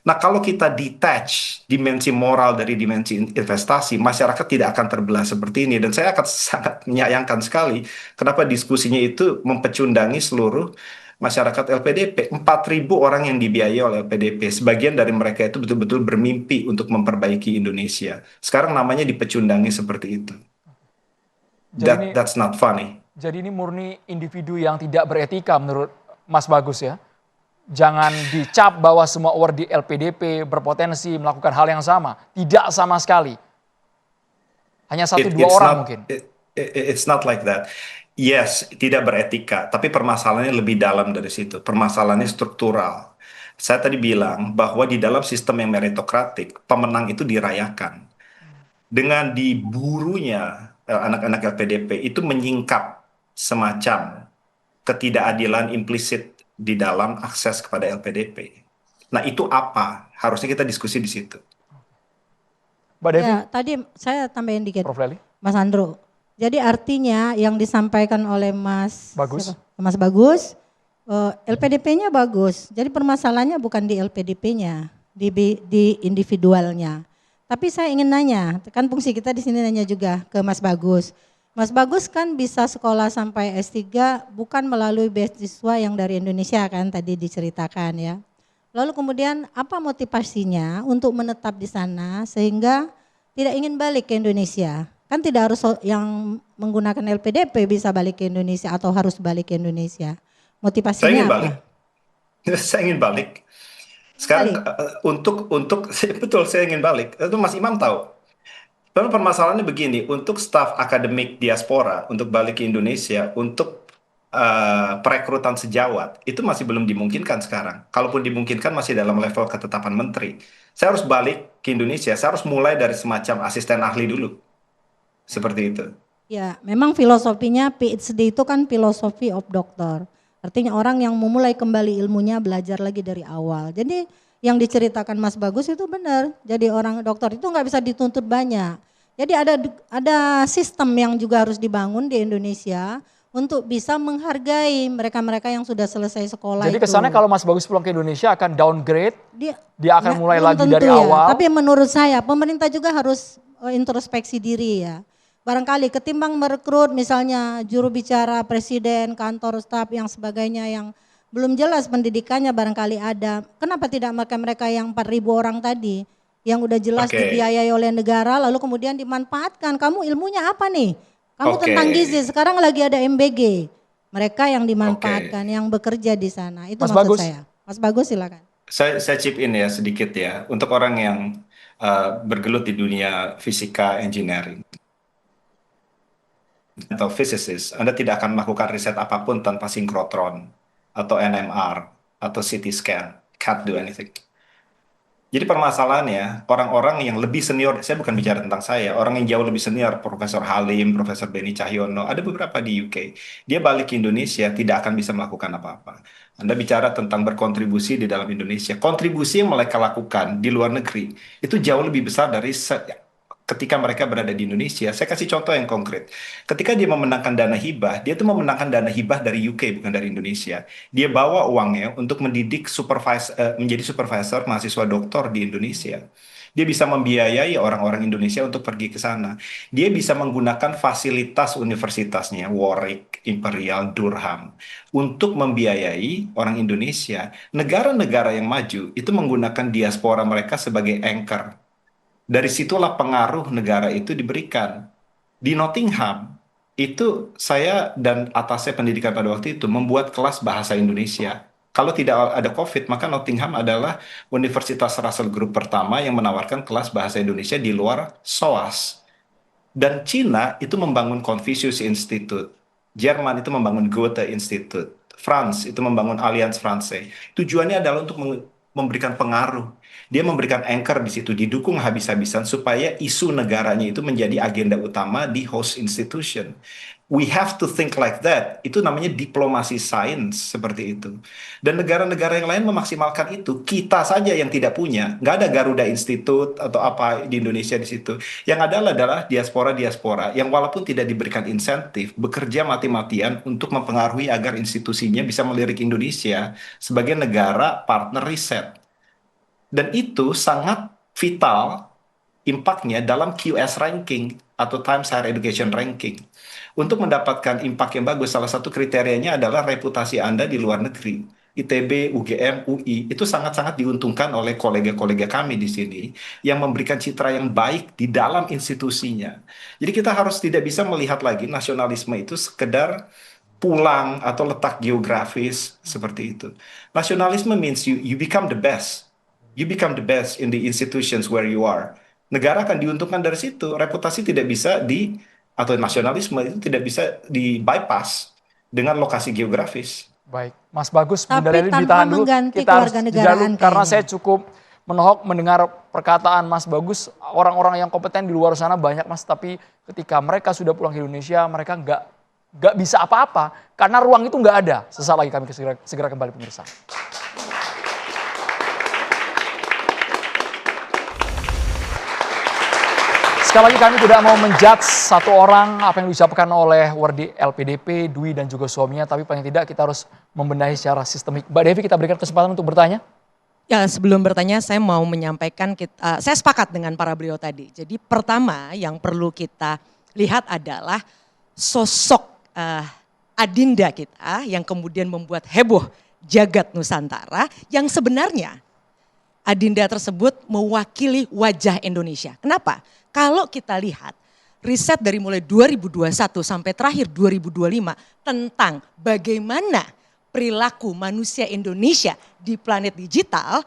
Nah, kalau kita detach dimensi moral dari dimensi investasi, masyarakat tidak akan terbelah seperti ini. Dan saya akan sangat menyayangkan sekali kenapa diskusinya itu mempecundangi seluruh masyarakat LPDP. 4.000 orang yang dibiayai oleh LPDP. Sebagian dari mereka itu betul-betul bermimpi untuk memperbaiki Indonesia. Sekarang namanya dipecundangi seperti itu. That's not funny. Jadi ini murni individu yang tidak beretika menurut Mas Bagus ya. Jangan dicap bahwa semua award di LPDP berpotensi melakukan hal yang sama. Tidak sama sekali. Hanya dua orang mungkin. It's not like that. Yes, tidak beretika. Tapi permasalahannya lebih dalam dari situ. Permasalahannya struktural. Saya tadi bilang bahwa di dalam sistem yang meritokratik, pemenang itu dirayakan. Dengan diburunya anak-anak LPDP itu menyingkap semacam ketidakadilan implisit di dalam akses kepada LPDP. Nah, itu apa? Harusnya kita diskusi di situ. Mbak Devi? Ya, tadi saya tambahin dikit. Prof. Leli? Mas Andro. Jadi artinya yang disampaikan oleh Mas Bagus, LPDP-nya bagus. Jadi permasalahannya bukan di LPDP-nya, di individualnya. Tapi saya ingin nanya, kan fungsi kita di sini nanya juga ke Mas Bagus. Mas Bagus kan bisa sekolah sampai S3 bukan melalui beasiswa yang dari Indonesia kan tadi diceritakan ya. Lalu kemudian apa motivasinya untuk menetap di sana sehingga tidak ingin balik ke Indonesia? Kan tidak harus yang menggunakan LPDP bisa balik ke Indonesia atau harus balik ke Indonesia. Motivasinya apa? Saya ingin balik. Sekarang betul saya ingin balik. Itu Mas Imam tahu. Tapi permasalahannya begini, untuk staf akademik diaspora untuk balik ke Indonesia untuk perekrutan sejawat itu masih belum dimungkinkan sekarang. Kalaupun dimungkinkan masih dalam level ketetapan menteri. Saya harus balik ke Indonesia, saya harus mulai dari semacam asisten ahli dulu. Seperti itu. Ya, memang filosofinya PhD itu kan philosophy of doctor. Artinya orang yang memulai kembali ilmunya belajar lagi dari awal. Jadi yang diceritakan Mas Bagus itu benar. Jadi orang dokter itu nggak bisa dituntut banyak. Jadi ada sistem yang juga harus dibangun di Indonesia untuk bisa menghargai mereka-mereka yang sudah selesai sekolah. Jadi kesannya kalau Mas Bagus pulang ke Indonesia akan downgrade, dia akan mulai lagi tentu dari ya. awal. Tapi menurut saya pemerintah juga harus introspeksi diri ya. Barangkali ketimbang merekrut misalnya juru bicara presiden, kantor staf yang sebagainya yang belum jelas pendidikannya barangkali ada. Kenapa tidak mereka yang 4.000 orang tadi yang udah jelas dibiayai oleh negara lalu kemudian dimanfaatkan. Kamu ilmunya apa nih? Kamu tentang gizi, sekarang lagi ada MBG. Mereka yang dimanfaatkan, yang bekerja di sana. Itu Mas maksud Bagus. saya. Mas Bagus silakan. Saya chip in ya sedikit ya. Untuk orang yang bergelut di dunia fisika engineering atau physicist, Anda tidak akan melakukan riset apapun tanpa sinkrotron atau NMR atau CT scan, can't do anything. Jadi permasalahannya orang-orang yang lebih senior, saya bukan bicara tentang saya, orang yang jauh lebih senior, Profesor Halim, Profesor Beni Cahyono, ada beberapa di UK. Dia balik ke Indonesia tidak akan bisa melakukan apa-apa. Anda bicara tentang berkontribusi di dalam Indonesia, kontribusi yang mereka lakukan di luar negeri itu jauh lebih besar dari ketika mereka berada di Indonesia. Saya kasih contoh yang konkret. Ketika dia memenangkan dana hibah, dia tuh memenangkan dana hibah dari UK bukan dari Indonesia. Dia bawa uangnya untuk mendidik menjadi supervisor mahasiswa doktor di Indonesia. Dia bisa membiayai orang-orang Indonesia untuk pergi ke sana. Dia bisa menggunakan fasilitas universitasnya, Warwick, Imperial, Durham, untuk membiayai orang Indonesia. Negara-negara yang maju itu menggunakan diaspora mereka sebagai anchor. Dari situlah pengaruh negara itu diberikan. Di Nottingham, itu saya dan atasnya pendidikan pada waktu itu membuat kelas bahasa Indonesia. Kalau tidak ada COVID, maka Nottingham adalah Universitas Russell Group pertama yang menawarkan kelas bahasa Indonesia di luar SOAS. Dan Cina itu membangun Confucius Institute. Jerman itu membangun Goethe Institute. France itu membangun Alliance Francaise. Tujuannya adalah untuk memberikan pengaruh. Dia memberikan anchor di situ, didukung habis-habisan supaya isu negaranya itu menjadi agenda utama di host institution. We have to think like that. Itu namanya diplomasi sains seperti itu. Dan negara-negara yang lain memaksimalkan itu. Kita saja yang tidak punya. Nggak ada Garuda Institute atau apa di Indonesia di situ. Yang adalah diaspora-diaspora yang walaupun tidak diberikan insentif, bekerja mati-matian untuk mempengaruhi agar institusinya bisa melirik Indonesia sebagai negara partner riset. Dan itu sangat vital impact-nya dalam QS ranking atau Times Higher Education Ranking. Untuk mendapatkan impact yang bagus, salah satu kriterianya adalah reputasi Anda di luar negeri. ITB, UGM, UI, itu sangat-sangat diuntungkan oleh kolega-kolega kami di sini yang memberikan citra yang baik di dalam institusinya. Jadi kita harus tidak bisa melihat lagi nasionalisme itu sekedar pulang atau letak geografis seperti itu. Nasionalisme means you become the best. You become the best in the institutions where you are. Negara akan diuntungkan dari situ. Reputasi tidak bisa atau nasionalisme itu tidak bisa di bypass dengan lokasi geografis. Baik, Mas Bagus, Tapi Bunda Leli tanpa ditahan dulu. mengganti Kita harus kewarganegaraan jeda dulu karena kayaknya. saya cukup menohok mendengar perkataan Mas Bagus. Orang-orang yang kompeten di luar sana banyak, Mas, tapi ketika mereka sudah pulang ke Indonesia, mereka nggak bisa apa-apa karena ruang itu nggak ada. Sesaat lagi kami segera kembali pemirsa. Sekali lagi kami tidak mau menjudge satu orang apa yang diucapkan oleh Wardi LPDP, Dwi dan juga suaminya, tapi paling tidak kita harus membenahi secara sistemik. Mbak Devi, kita berikan kesempatan untuk bertanya. Ya, sebelum bertanya saya mau menyampaikan saya sepakat dengan para beliau tadi. Jadi pertama yang perlu kita lihat adalah sosok adinda kita yang kemudian membuat heboh jagat Nusantara yang sebenarnya adinda tersebut mewakili wajah Indonesia. Kenapa? Kalau kita lihat riset dari mulai 2021 sampai terakhir 2025 tentang bagaimana perilaku manusia Indonesia di planet digital,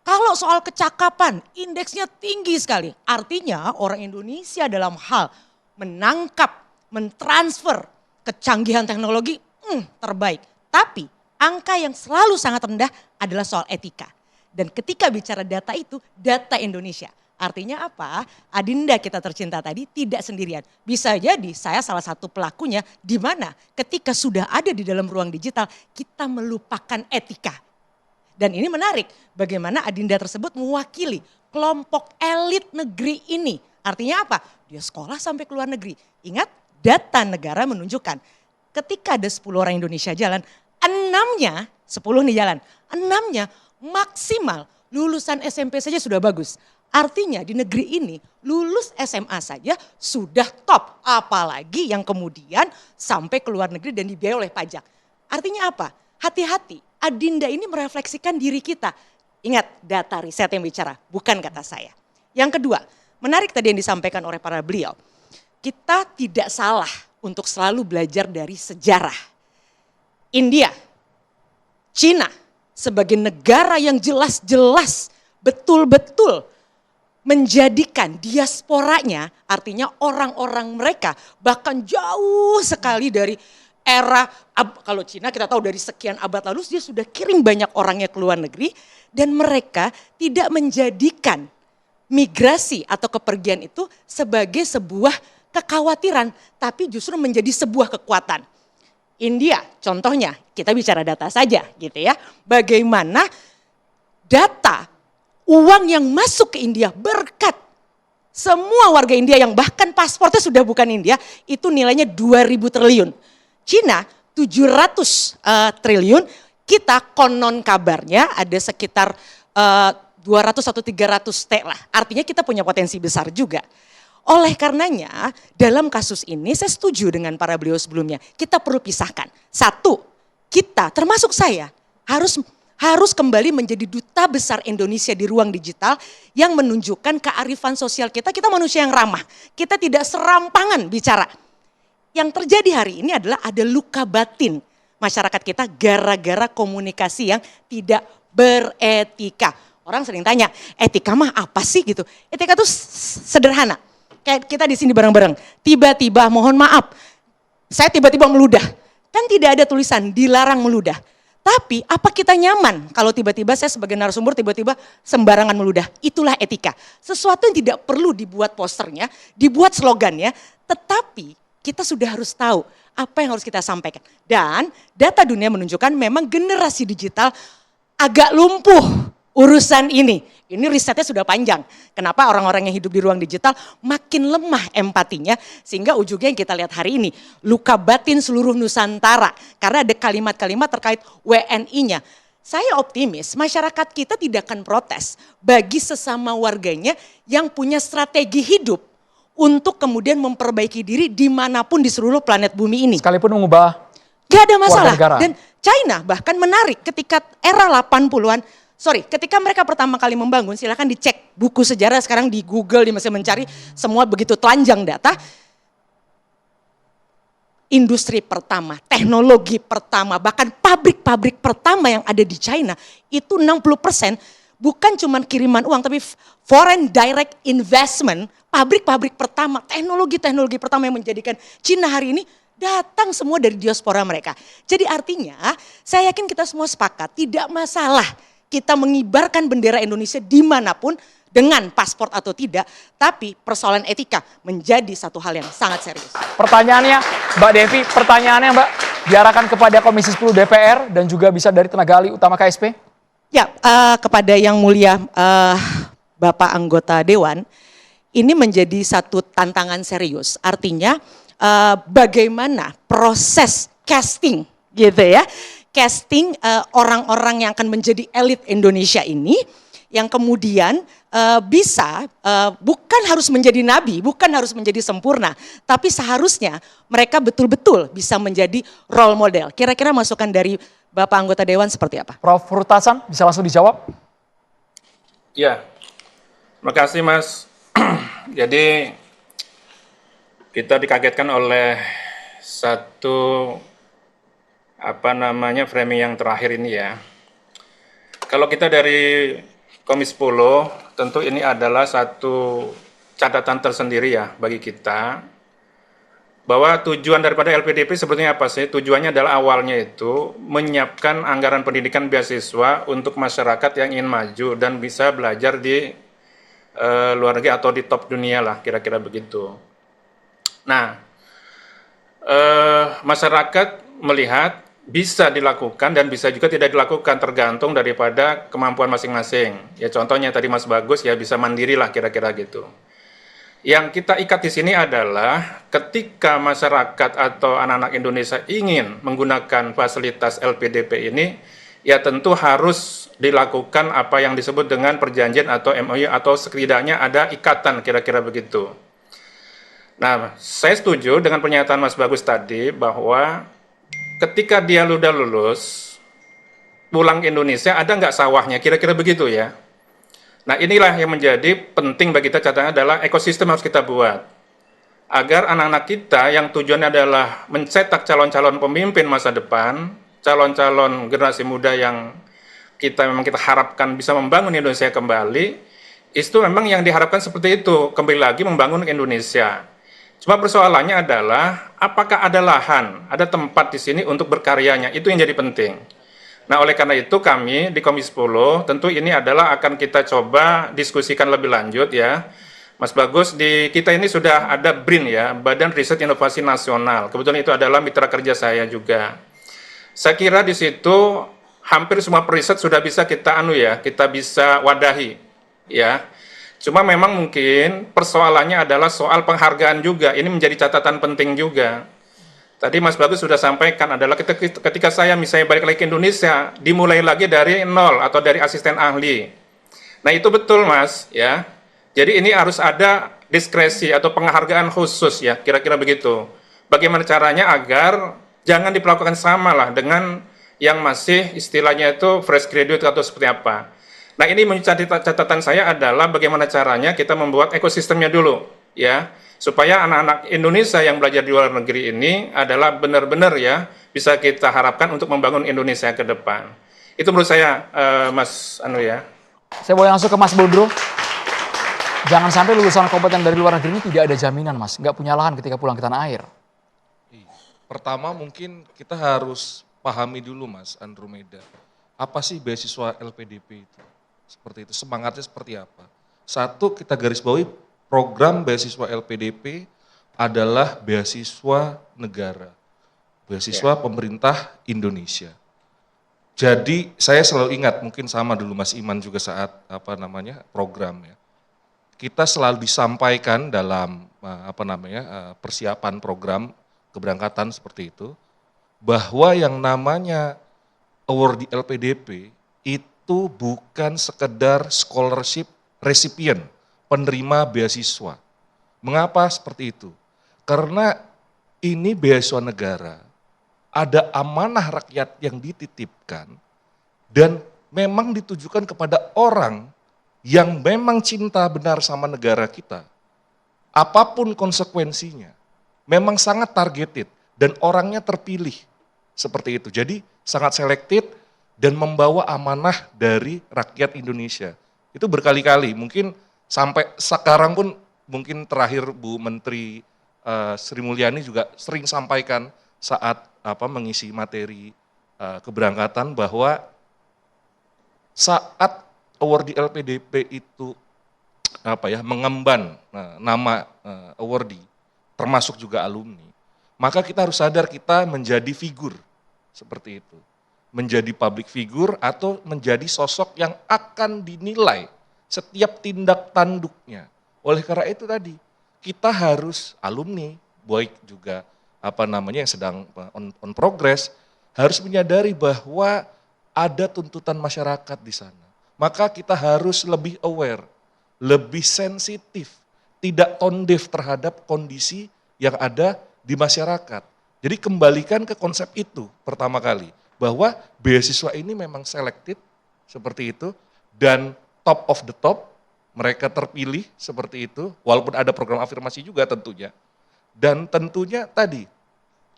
kalau soal kecakapan indeksnya tinggi sekali. Artinya orang Indonesia dalam hal menangkap, mentransfer kecanggihan teknologi terbaik. Tapi angka yang selalu sangat rendah adalah soal etika. Dan ketika bicara data itu, data Indonesia. Artinya apa? Adinda kita tercinta tadi tidak sendirian. Bisa jadi saya salah satu pelakunya di mana ketika sudah ada di dalam ruang digital kita melupakan etika. Dan ini menarik bagaimana adinda tersebut mewakili kelompok elit negeri ini. Artinya apa? Dia sekolah sampai ke luar negeri. Ingat data negara menunjukkan ketika ada 10 orang Indonesia jalan, 6-nya, 10 nih jalan, 6-nya maksimal lulusan SMP saja sudah bagus. Artinya di negeri ini lulus SMA saja sudah top. Apalagi yang kemudian sampai ke luar negeri dan dibiayai oleh pajak. Artinya apa? Hati-hati, adinda ini merefleksikan diri kita. Ingat data riset yang bicara, bukan kata saya. Yang kedua, menarik tadi yang disampaikan oleh para beliau. Kita tidak salah untuk selalu belajar dari sejarah. India, Cina sebagai negara yang jelas-jelas betul-betul menjadikan diasporanya, artinya orang-orang mereka bahkan jauh sekali dari era, kalau Cina kita tahu dari sekian abad lalu dia sudah kirim banyak orangnya ke luar negeri dan mereka tidak menjadikan migrasi atau kepergian itu sebagai sebuah kekhawatiran tapi justru menjadi sebuah kekuatan. India contohnya, kita bicara data saja gitu ya, bagaimana data uang yang masuk ke India berkat semua warga India yang bahkan paspornya sudah bukan India, itu nilainya 2.000 triliun. Cina 700 triliun, kita konon kabarnya ada sekitar 200 atau 300 T lah. Artinya kita punya potensi besar juga. Oleh karenanya dalam kasus ini saya setuju dengan para beliau sebelumnya. Kita perlu pisahkan. Satu, kita termasuk saya harus kembali menjadi duta besar Indonesia di ruang digital yang menunjukkan kearifan sosial kita. Kita manusia yang ramah. Kita tidak serampangan bicara. Yang terjadi hari ini adalah ada luka batin masyarakat kita gara-gara komunikasi yang tidak beretika. Orang sering tanya, etika mah apa sih gitu? Etika itu sederhana. Kayak kita di sini bareng-bareng. Tiba-tiba mohon maaf, saya tiba-tiba meludah. Kan tidak ada tulisan dilarang meludah. Tapi apa kita nyaman kalau tiba-tiba saya sebagai narasumber tiba-tiba sembarangan meludah? Itulah etika. Sesuatu yang tidak perlu dibuat posternya, dibuat slogannya, tetapi kita sudah harus tahu apa yang harus kita sampaikan. Dan data dunia menunjukkan memang generasi digital agak lumpuh urusan ini. Ini risetnya sudah panjang. Kenapa orang-orang yang hidup di ruang digital makin lemah empatinya, sehingga ujungnya yang kita lihat hari ini, luka batin seluruh Nusantara. Karena ada kalimat-kalimat terkait WNI-nya. Saya optimis masyarakat kita tidak akan protes bagi sesama warganya yang punya strategi hidup untuk kemudian memperbaiki diri dimanapun di seluruh planet bumi ini. Sekalipun mengubah gak ada masalah. warga negara. Dan China bahkan menarik ketika era 80-an, ketika mereka pertama kali membangun, silahkan dicek buku sejarah sekarang di Google, di mesin mencari, semua begitu telanjang data. Industri pertama, teknologi pertama, bahkan pabrik-pabrik pertama yang ada di China, itu 60% bukan cuma kiriman uang, tapi foreign direct investment, pabrik-pabrik pertama, teknologi-teknologi pertama yang menjadikan China hari ini datang semua dari diaspora mereka. Jadi artinya, saya yakin kita semua sepakat, tidak masalah kita mengibarkan bendera Indonesia dimanapun, dengan paspor atau tidak, tapi persoalan etika menjadi satu hal yang sangat serius. Pertanyaannya, Mbak Devi, Mbak, diarahkan kepada Komisi 10 DPR dan juga bisa dari tenaga ahli utama KSP? Ya, kepada yang mulia Bapak anggota Dewan, ini menjadi satu tantangan serius. Artinya bagaimana proses casting, gitu ya, casting orang-orang yang akan menjadi elit Indonesia ini, yang kemudian bisa bukan harus menjadi nabi, bukan harus menjadi sempurna, tapi seharusnya mereka betul-betul bisa menjadi role model. Kira-kira masukan dari Bapak anggota Dewan seperti apa? Prof. Hurtasan bisa langsung dijawab? Ya, terima kasih Mas. Jadi kita dikagetkan oleh satu framing yang terakhir ini ya. Kalau kita dari Komisi 10, tentu ini adalah satu catatan tersendiri ya bagi kita, bahwa tujuan daripada LPDP sebetulnya apa sih? Tujuannya adalah awalnya itu menyiapkan anggaran pendidikan beasiswa untuk masyarakat yang ingin maju dan bisa belajar di luar negeri atau di top dunia lah, kira-kira begitu. Nah, masyarakat melihat bisa dilakukan dan bisa juga tidak dilakukan, tergantung daripada kemampuan masing-masing. Ya contohnya tadi Mas Bagus ya bisa mandiri lah kira-kira gitu. Yang kita ikat di sini adalah ketika masyarakat atau anak-anak Indonesia ingin menggunakan fasilitas LPDP ini, ya tentu harus dilakukan apa yang disebut dengan perjanjian atau MOU atau setidaknya ada ikatan kira-kira begitu. Nah, saya setuju dengan pernyataan Mas Bagus tadi bahwa ketika dia udah lulus, pulang ke Indonesia, ada nggak sawahnya? Kira-kira begitu ya. Nah inilah yang menjadi penting bagi kita, catatan adalah ekosistem harus kita buat. Agar anak-anak kita yang tujuannya adalah mencetak calon-calon pemimpin masa depan, calon-calon generasi muda yang memang kita harapkan bisa membangun Indonesia kembali, itu memang yang diharapkan seperti itu, kembali lagi membangun Indonesia. Cuma persoalannya adalah apakah ada lahan, ada tempat di sini untuk berkaryanya, itu yang jadi penting. Nah oleh karena itu kami di Komisi 10 tentu ini adalah akan kita coba diskusikan lebih lanjut ya. Mas Bagus, di kita ini sudah ada BRIN ya, Badan Riset Inovasi Nasional. Kebetulan itu adalah mitra kerja saya juga. Saya kira di situ hampir semua periset sudah bisa kita kita bisa wadahi ya. Cuma memang mungkin persoalannya adalah soal penghargaan juga. Ini menjadi catatan penting juga. Tadi Mas Bagus sudah sampaikan adalah ketika saya misalnya balik lagi ke Indonesia, dimulai lagi dari nol atau dari asisten ahli. Nah itu betul Mas ya. Jadi ini harus ada diskresi atau penghargaan khusus ya, kira-kira begitu. Bagaimana caranya agar jangan diperlakukan sama lah dengan yang masih istilahnya itu fresh graduate atau seperti apa. Nah ini menjadi catatan saya adalah bagaimana caranya kita membuat ekosistemnya dulu ya, supaya anak-anak Indonesia yang belajar di luar negeri ini adalah benar-benar ya bisa kita harapkan untuk membangun Indonesia ke depan. Itu menurut saya Mas ya. Saya boleh langsung ke Mas Boldro. Jangan sampai lulusan kompeten dari luar negeri ini tidak ada jaminan Mas, nggak punya lahan ketika pulang ke tanah air. Pertama mungkin kita harus pahami dulu Mas Andromeda, apa sih beasiswa LPDP itu? Seperti itu, semangatnya seperti apa? Satu, kita garis bawahi program beasiswa LPDP adalah beasiswa negara, beasiswa pemerintah Indonesia. Jadi saya selalu ingat, mungkin sama dulu Mas Iman juga saat program ya. Kita selalu disampaikan dalam persiapan program keberangkatan seperti itu, bahwa yang namanya award di LPDP itu bukan sekedar scholarship recipient, penerima beasiswa. Mengapa seperti itu? Karena ini beasiswa negara, ada amanah rakyat yang dititipkan dan memang ditujukan kepada orang yang memang cinta benar sama negara kita. Apapun konsekuensinya, memang sangat targeted dan orangnya terpilih seperti itu. Jadi sangat selected dan membawa amanah dari rakyat Indonesia. Itu berkali-kali, mungkin sampai sekarang pun mungkin terakhir Bu Menteri Sri Mulyani juga sering sampaikan saat mengisi materi keberangkatan bahwa saat award di LPDP itu mengemban nama awardee, termasuk juga alumni, maka kita harus sadar kita menjadi figur seperti itu. Menjadi public figure atau menjadi sosok yang akan dinilai setiap tindak tanduknya. Oleh karena itu tadi, kita harus alumni, baik juga yang sedang on progress, harus menyadari bahwa ada tuntutan masyarakat di sana. Maka kita harus lebih aware, lebih sensitif, tidak tone deaf terhadap kondisi yang ada di masyarakat. Jadi kembalikan ke konsep itu pertama kali, bahwa beasiswa ini memang selected seperti itu, dan top of the top, mereka terpilih seperti itu, walaupun ada program afirmasi juga tentunya. Dan tentunya tadi,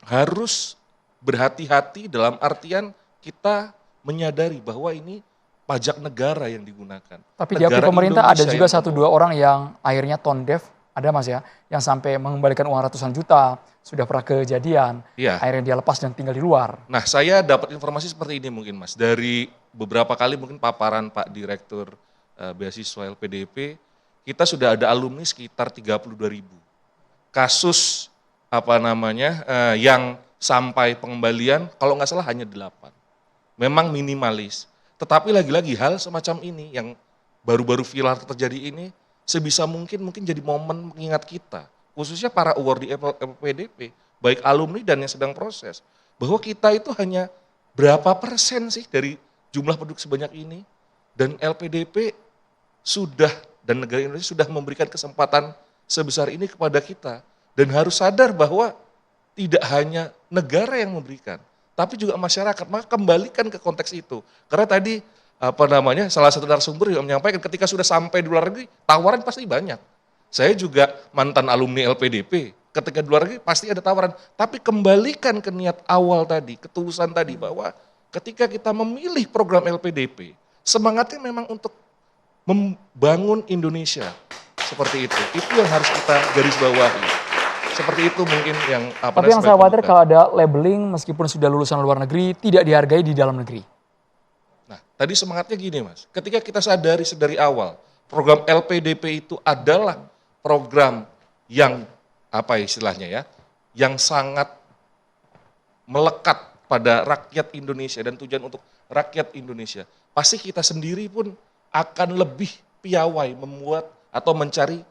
harus berhati-hati dalam artian kita menyadari bahwa ini pajak negara yang digunakan. Tapi di akun pemerintah ada juga 1-2 orang yang akhirnya tone deaf, ada Mas ya, yang sampai mengembalikan uang ratusan juta, sudah pernah kejadian, akhirnya dia lepas dan tinggal di luar. Nah, saya dapat informasi seperti ini mungkin Mas, dari beberapa kali mungkin paparan Pak Direktur beasiswa LPDP, kita sudah ada alumni sekitar 32.000. Kasus yang sampai pengembalian kalau nggak salah hanya 8. Memang minimalis. Tetapi lagi-lagi hal semacam ini yang baru-baru viral terjadi ini sebisa mungkin jadi momen mengingat kita, khususnya para awardee LPDP, baik alumni dan yang sedang proses, bahwa kita itu hanya berapa persen sih dari jumlah penduduk sebanyak ini, dan LPDP sudah, dan negara Indonesia sudah memberikan kesempatan sebesar ini kepada kita. Dan harus sadar bahwa tidak hanya negara yang memberikan, tapi juga masyarakat. Maka kembalikan ke konteks itu. Karena tadi salah satu narasumber juga menyampaikan ketika sudah sampai di luar negeri, tawaran pasti banyak. Saya juga mantan alumni LPDP, ketika di luar negeri pasti ada tawaran. Tapi kembalikan ke niat awal tadi, ketulusan tadi, bahwa ketika kita memilih program LPDP, semangatnya memang untuk membangun Indonesia seperti itu. Itu yang harus kita garis bawahi. Seperti itu mungkin yang Tapi yang saya khawatir kalau ada labeling meskipun sudah lulusan luar negeri tidak dihargai di dalam negeri. Nah, tadi semangatnya gini Mas. Ketika kita sadari dari awal, program LPDP itu adalah program yang yang sangat melekat pada rakyat Indonesia dan tujuan untuk rakyat Indonesia. Pasti kita sendiri pun akan lebih piawai membuat atau mencari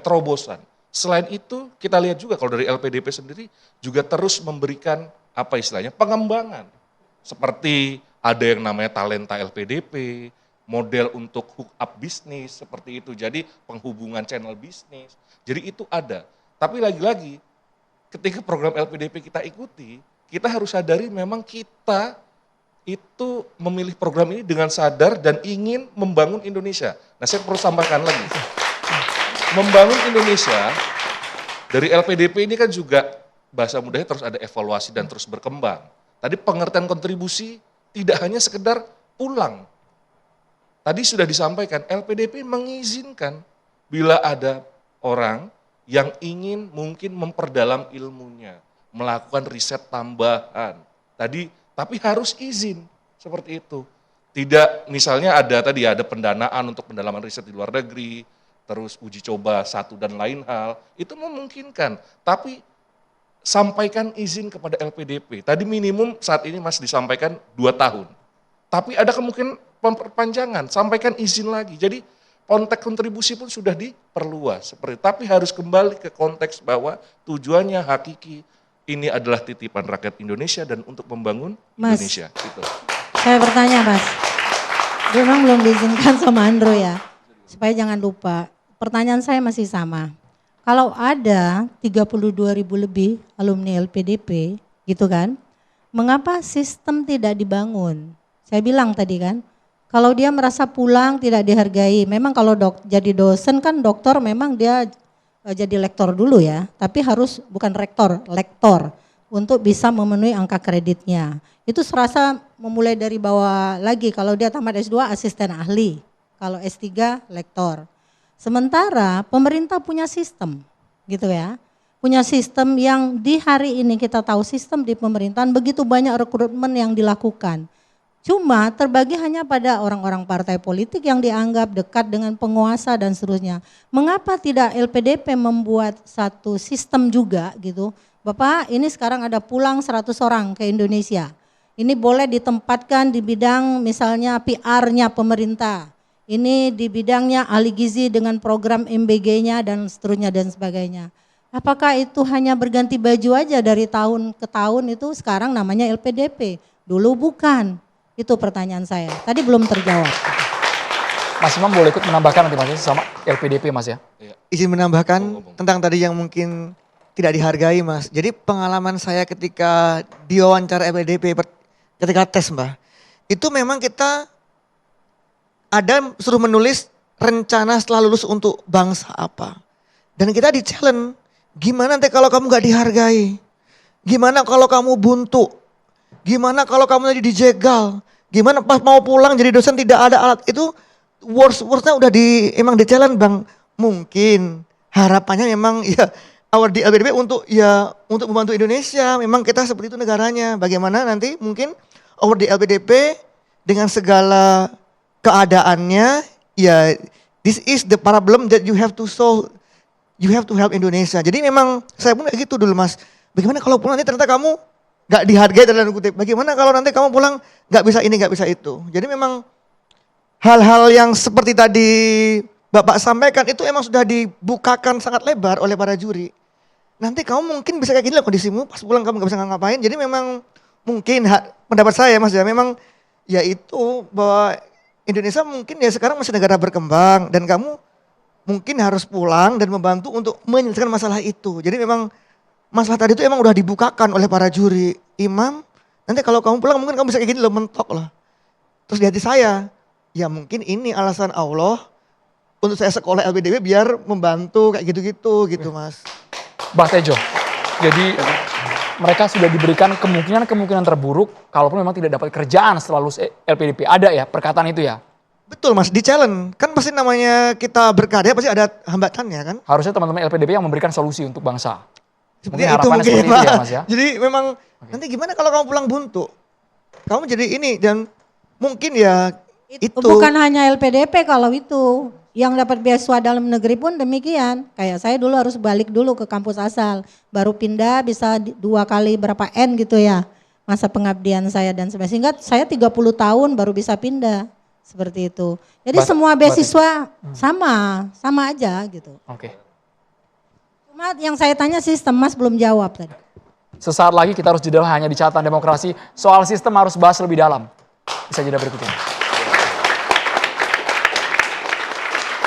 terobosan. Selain itu kita lihat juga kalau dari LPDP sendiri juga terus memberikan pengembangan. Seperti ada yang namanya talenta LPDP, model untuk hook up bisnis seperti itu. Jadi penghubungan channel bisnis. Jadi itu ada. Tapi lagi-lagi ketika program LPDP kita ikuti, kita harus sadari memang kita itu memilih program ini dengan sadar dan ingin membangun Indonesia. Nah, saya perlu tambahkan lagi. Membangun Indonesia dari LPDP ini kan juga bahasa mudahnya terus ada evaluasi dan terus berkembang. Tadi pengertian kontribusi tidak hanya sekedar pulang. Tadi sudah disampaikan, LPDP mengizinkan bila ada orang yang ingin mungkin memperdalam ilmunya, melakukan riset tambahan. Tapi harus izin seperti itu. Tidak misalnya ada pendanaan untuk pendalaman riset di luar negeri, terus uji coba satu dan lain hal, itu memungkinkan. Tapi sampaikan izin kepada LPDP. Tadi minimum saat ini Mas disampaikan 2 tahun. Tapi ada kemungkinan perpanjangan, sampaikan izin lagi. Jadi konteks kontribusi pun sudah diperluas. Tapi harus kembali ke konteks bahwa tujuannya hakiki ini adalah titipan rakyat Indonesia dan untuk membangun Mas, Indonesia. Gitu. Saya bertanya Mas, memang belum diizinkan sama Andro ya, supaya jangan lupa. Pertanyaan saya masih sama. Kalau ada 32.000 lebih alumni LPDP, gitu kan, mengapa sistem tidak dibangun? Saya bilang tadi kan, kalau dia merasa pulang tidak dihargai, memang kalau jadi dosen kan doktor memang dia jadi lektor dulu ya, tapi harus bukan rektor, lektor untuk bisa memenuhi angka kreditnya. Itu serasa memulai dari bawah lagi, kalau dia tamat S2 asisten ahli, kalau S3 lektor. Sementara pemerintah punya sistem gitu ya, punya sistem yang di hari ini kita tahu sistem di pemerintahan begitu banyak rekrutmen yang dilakukan. Cuma terbagi hanya pada orang-orang partai politik yang dianggap dekat dengan penguasa dan seterusnya. Mengapa tidak LPDP membuat satu sistem juga gitu? Bapak ini sekarang ada pulang 100 orang ke Indonesia. Ini boleh ditempatkan di bidang misalnya PR-nya pemerintah. Ini di bidangnya ahli gizi dengan program MBG-nya dan seterusnya dan sebagainya. Apakah itu hanya berganti baju aja dari tahun ke tahun itu sekarang namanya LPDP? Dulu bukan. Itu pertanyaan saya. Tadi belum terjawab. Mas Imam boleh ikut menambahkan nanti Mas sama LPDP Mas ya? Izin menambahkan tentang tadi yang mungkin tidak dihargai Mas. Jadi pengalaman saya ketika diwawancara LPDP ketika tes Mbak, itu memang kita ada suruh menulis rencana setelah lulus untuk bangsa apa. Dan kita di-challenge, gimana nanti kalau kamu gak dihargai? Gimana kalau kamu buntu? Gimana kalau kamu tadi dijegal? Gimana pas mau pulang jadi dosen tidak ada alat? Itu worst-worstnya udah emang di-challenge Bang. Mungkin harapannya memang ya award di LPDP untuk membantu Indonesia. Memang kita seperti itu negaranya. Bagaimana nanti mungkin award di LPDP dengan segala keadaannya, ya this is the problem that you have to solve, you have to help Indonesia. Jadi memang saya pun kayak gitu dulu Mas. Bagaimana kalau pulang nanti ternyata kamu gak dihargai dalam kutip. Bagaimana kalau nanti kamu pulang gak bisa ini, gak bisa itu. Jadi memang hal-hal yang seperti tadi Bapak sampaikan itu emang sudah dibukakan sangat lebar oleh para juri. Nanti kamu mungkin bisa kayak gini lah kondisimu, pas pulang kamu gak bisa ngapain. Jadi memang mungkin pendapat saya Mas ya, memang ya itu bahwa Indonesia mungkin ya sekarang masih negara berkembang dan kamu mungkin harus pulang dan membantu untuk menyelesaikan masalah itu. Jadi memang masalah tadi itu emang udah dibukakan oleh para juri. Imam, nanti kalau kamu pulang mungkin kamu bisa kayak gini loh, mentok lah. Terus di hati saya, ya mungkin ini alasan Allah untuk saya sekolah LPDP biar membantu kayak gitu-gitu gitu Mas. Mbak Tejo, jadi mereka sudah diberikan kemungkinan terburuk kalaupun memang tidak dapat kerjaan setelah lulus LPDP. Ada ya perkataan itu ya? Betul Mas, di challenge. Kan pasti namanya kita berkarya pasti ada hambatannya kan? Harusnya teman-teman LPDP yang memberikan solusi untuk bangsa. Seperti Mungkin harapannya seperti itu ya Mas ya? Jadi memang nanti gimana kalau kamu pulang buntu? Kamu jadi ini dan mungkin ya itu. Bukan hanya LPDP kalau itu. Yang dapat beasiswa dalam negeri pun demikian. Kayak saya dulu harus balik dulu ke kampus asal. Baru pindah bisa 2 kali berapa N gitu ya. Masa pengabdian saya dan sebagainya. Sehingga saya 30 tahun baru bisa pindah. Seperti itu. Jadi semua beasiswa sama aja gitu. Oke. Cuma yang saya tanya sistem, Mas belum jawab tadi. Sesaat lagi kita harus jeda hanya di catatan demokrasi. Soal sistem harus bahas lebih dalam. Bisa jeda berikut ini.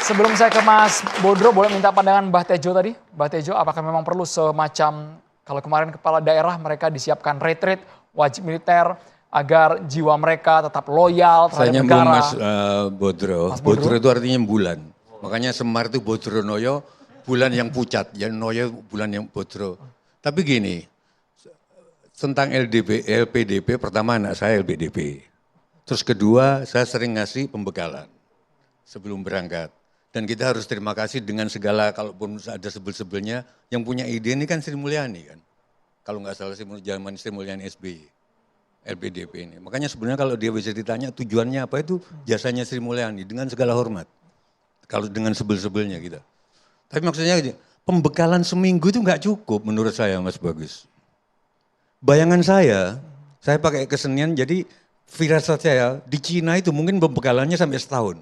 Sebelum saya ke Mas Bodro, boleh minta pandangan Mbah Tejo tadi. Mbah Tejo, apakah memang perlu semacam, kalau kemarin kepala daerah mereka disiapkan retreat, wajib militer, agar jiwa mereka tetap loyal terhadap Saya negara. Mas Bodro. Bodro itu artinya bulan. Makanya Semar itu Bodro Noyo, bulan yang pucat. Yang Noyo bulan yang Bodro. Tapi gini, tentang LPDP, pertama anak saya LPDP. Terus kedua, saya sering ngasih pembekalan sebelum berangkat. Dan kita harus terima kasih dengan segala, kalaupun ada sebel-sebelnya, yang punya ide ini kan Sri Mulyani kan. Kalau nggak salah zaman Sri Mulyani SBY, LPDP ini. Makanya sebenarnya kalau dia bisa ditanya tujuannya apa itu jasanya Sri Mulyani dengan segala hormat. Kalau dengan sebel-sebelnya kita. Tapi maksudnya pembekalan seminggu itu nggak cukup menurut saya Mas Bagus. Bayangan saya pakai kesenian jadi firasat saya di Cina itu mungkin pembekalannya sampai setahun.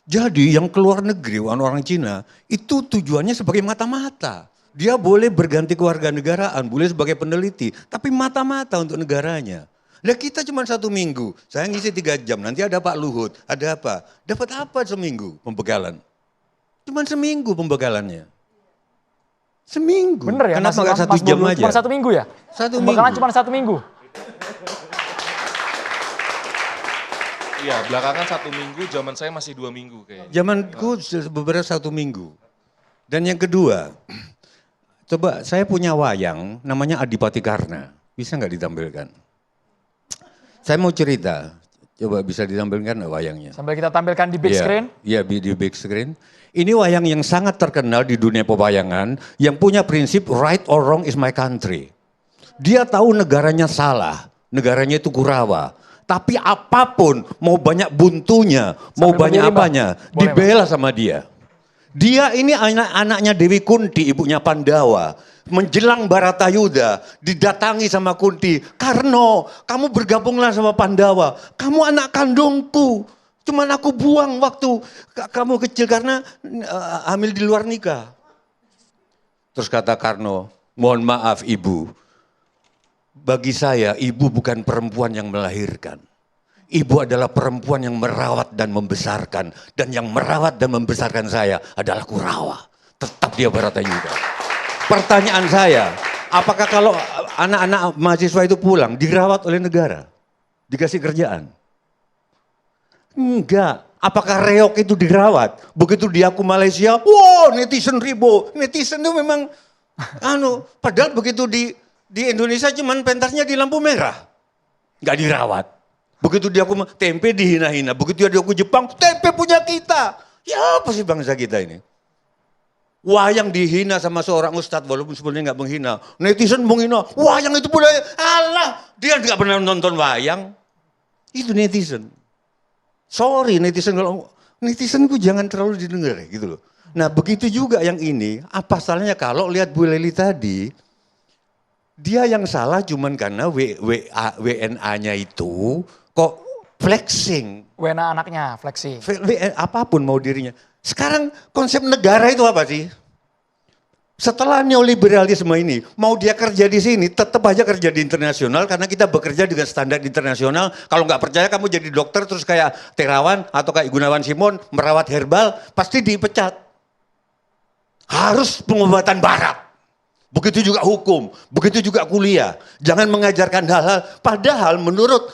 Jadi yang keluar negeri orang Cina itu tujuannya sebagai mata-mata. Dia boleh berganti kewarganegaraan, boleh sebagai peneliti, tapi mata-mata untuk negaranya. Lah kita cuma 1 minggu, saya ngisi 3 jam, nanti ada Pak Luhut, ada apa? Dapat apa seminggu pembekalan? Cuma seminggu pembekalannya. Seminggu. Bener ya? Kenapa nggak 1 jam aja? Cuma 1 minggu ya? 1 Pembekalan minggu. cuma 1 minggu. Iya, belakangan 1 minggu, zaman saya masih 2 minggu kayaknya. Zamanku beberapa 1 minggu. Dan yang kedua, coba saya punya wayang namanya Adipati Karna. Bisa nggak ditampilkan? Saya mau cerita, coba bisa ditampilkan nggak wayangnya? Sambil kita tampilkan di big screen. Iya, di big screen. Ini wayang yang sangat terkenal di dunia pewayangan, yang punya prinsip right or wrong is my country. Dia tahu negaranya salah, negaranya itu Kurawa. Tapi apapun, mau banyak buntunya, mau Sambil banyak mengirim, Bang. apanya, Boleh, dibela sama dia. Dia ini anaknya Dewi Kunti, ibunya Pandawa. Menjelang Baratayuda, didatangi sama Kunti. Karno, kamu bergabunglah sama Pandawa. Kamu anak kandungku. Cuman aku buang waktu kamu kecil karena hamil di luar nikah. Terus kata Karno, mohon maaf ibu. Bagi saya, ibu bukan perempuan yang melahirkan. Ibu adalah perempuan yang merawat dan membesarkan. Dan yang merawat dan membesarkan saya adalah Kurawa. Tetap dia Baratayuda. Pertanyaan saya, apakah kalau anak-anak mahasiswa itu pulang, dirawat oleh negara? Dikasih kerjaan? Enggak. Apakah reok itu dirawat? Begitu dia ke Malaysia, wow netizen ribu. Netizen itu memang, padahal begitu di Indonesia cuman pentasnya di lampu merah. Nggak dirawat. Begitu dia ke tempe dihina-hina. Begitu dia ke Jepang, tempe punya kita. Ya apa sih bangsa kita ini? Wayang dihina sama seorang ustadz walaupun sebenarnya nggak menghina. Netizen menghina, wayang itu budaya. Allah, dia nggak pernah nonton wayang. Itu netizen. Sorry netizen, kalau netizenku jangan terlalu didengar gitu loh. Nah begitu juga yang ini, apa salahnya kalau lihat Bu Leli tadi, dia yang salah cuman karena WNA-nya itu kok flexing. WNA anaknya flexing. Apapun mau dirinya. Sekarang konsep negara itu apa sih? Setelah neoliberalisme ini, mau dia kerja di sini, tetap aja kerja di internasional karena kita bekerja dengan standar internasional. Kalau nggak percaya kamu jadi dokter terus kayak Terawan atau kayak Gunawan Simon merawat herbal, pasti dipecat. Harus pengobatan barat. Begitu juga hukum, begitu juga kuliah. Jangan mengajarkan hal-hal, padahal menurut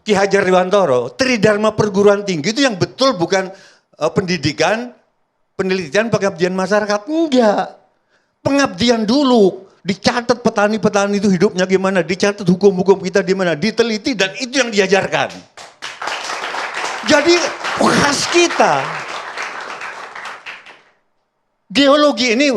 Ki Hajar Dewantoro, Tridharma perguruan tinggi itu yang betul bukan pendidikan, penelitian, pengabdian masyarakat. Enggak. Pengabdian dulu. Dicatat petani-petani itu hidupnya gimana, dicatat hukum-hukum kita gimana, diteliti dan itu yang diajarkan. Jadi khas kita. Geologi ini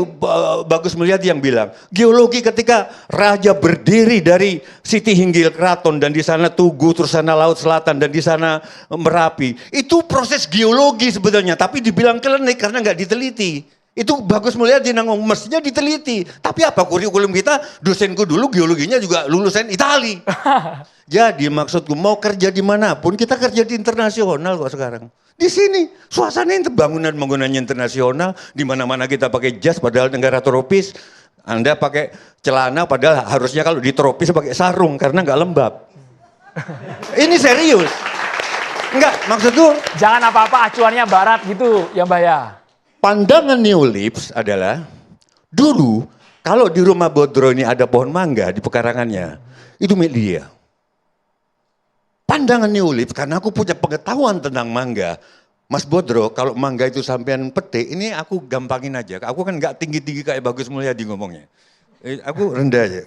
Bagus Mulyadi yang bilang, geologi ketika raja berdiri dari Siti Hinggil Keraton dan di sana Tugu, terus sana Laut Selatan dan di sana Merapi. Itu proses geologi sebenarnya, tapi dibilang klinik karena nggak diteliti. Itu Bagus Mulyadi nanggung, mestinya diteliti. Tapi apa kurikulum kita, dosenku dulu geologinya juga lulusan Itali. Jadi maksudku mau kerja dimanapun, kita kerja di internasional kok sekarang. Di sini suasananya bangunannya internasional, di mana-mana kita pakai jas padahal negara tropis. Anda pakai celana padahal harusnya kalau di tropis pakai sarung karena nggak lembab. Ini serius. Enggak, maksudku jangan apa-apa acuannya barat gitu ya Mbak ya. Pandangan Neolips adalah dulu kalau di rumah Bodro ini ada pohon mangga di pekarangannya, itu milik dia. Pandangan Neolips, karena aku punya pengetahuan tentang mangga. Mas Bodro, kalau mangga itu sampean petik, ini aku gampangin aja. Aku kan nggak tinggi-tinggi kayak Bagus Mulyadi ngomongnya. Aku rendah aja.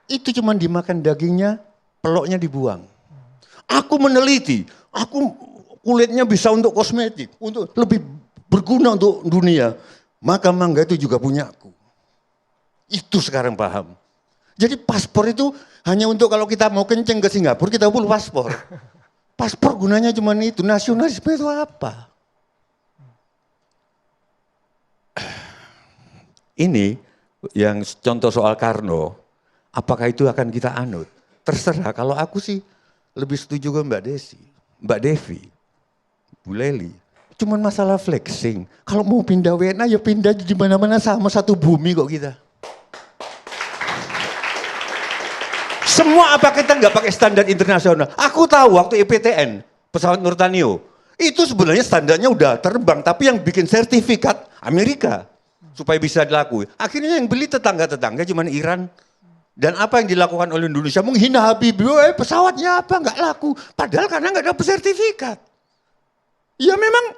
Itu cuma dimakan dagingnya, peloknya dibuang. Aku meneliti, aku kulitnya bisa untuk kosmetik, untuk lebih berguna untuk dunia. Maka mangga itu juga punyaku. Itu sekarang paham. Jadi paspor itu hanya untuk kalau kita mau kenceng ke Singapura kita perlu paspor. Paspor gunanya cuma itu, nasionalisme itu apa? Ini yang contoh soal Karno, apakah itu akan kita anut? Terserah, kalau aku sih lebih setuju ke Mbak Desi, Mbak Devi, Bu Leli. Cuman masalah flexing, kalau mau pindah WNA ya pindah di mana-mana sama satu bumi kok kita. Semua apa kita nggak pakai standar internasional? Aku tahu waktu EPTN, pesawat Nurtanio, itu sebenarnya standarnya udah terbang, tapi yang bikin sertifikat Amerika supaya bisa dilakukan. Akhirnya yang beli tetangga-tetangga cuman Iran. Dan apa yang dilakukan oleh Indonesia? Menghina Habibie, pesawatnya apa? Nggak laku. Padahal karena nggak dapat sertifikat. Ya memang,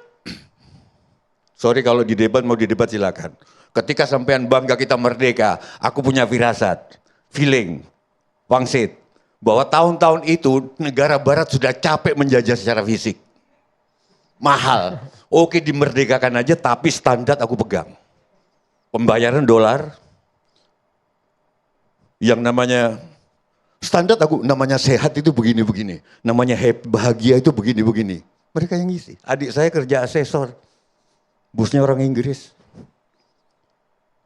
sorry kalau di debat mau didebat silakan. Ketika sampean bangga kita merdeka, aku punya firasat, feeling, wangsit, bahwa tahun-tahun itu negara barat sudah capek menjajah secara fisik. Mahal. Oke dimerdekakan aja tapi standar aku pegang. Pembayaran dolar, yang namanya standar aku, namanya sehat itu begini-begini. Namanya bahagia itu begini-begini. Mereka yang ngisi. Adik saya kerja asesor. Bosnya orang Inggris.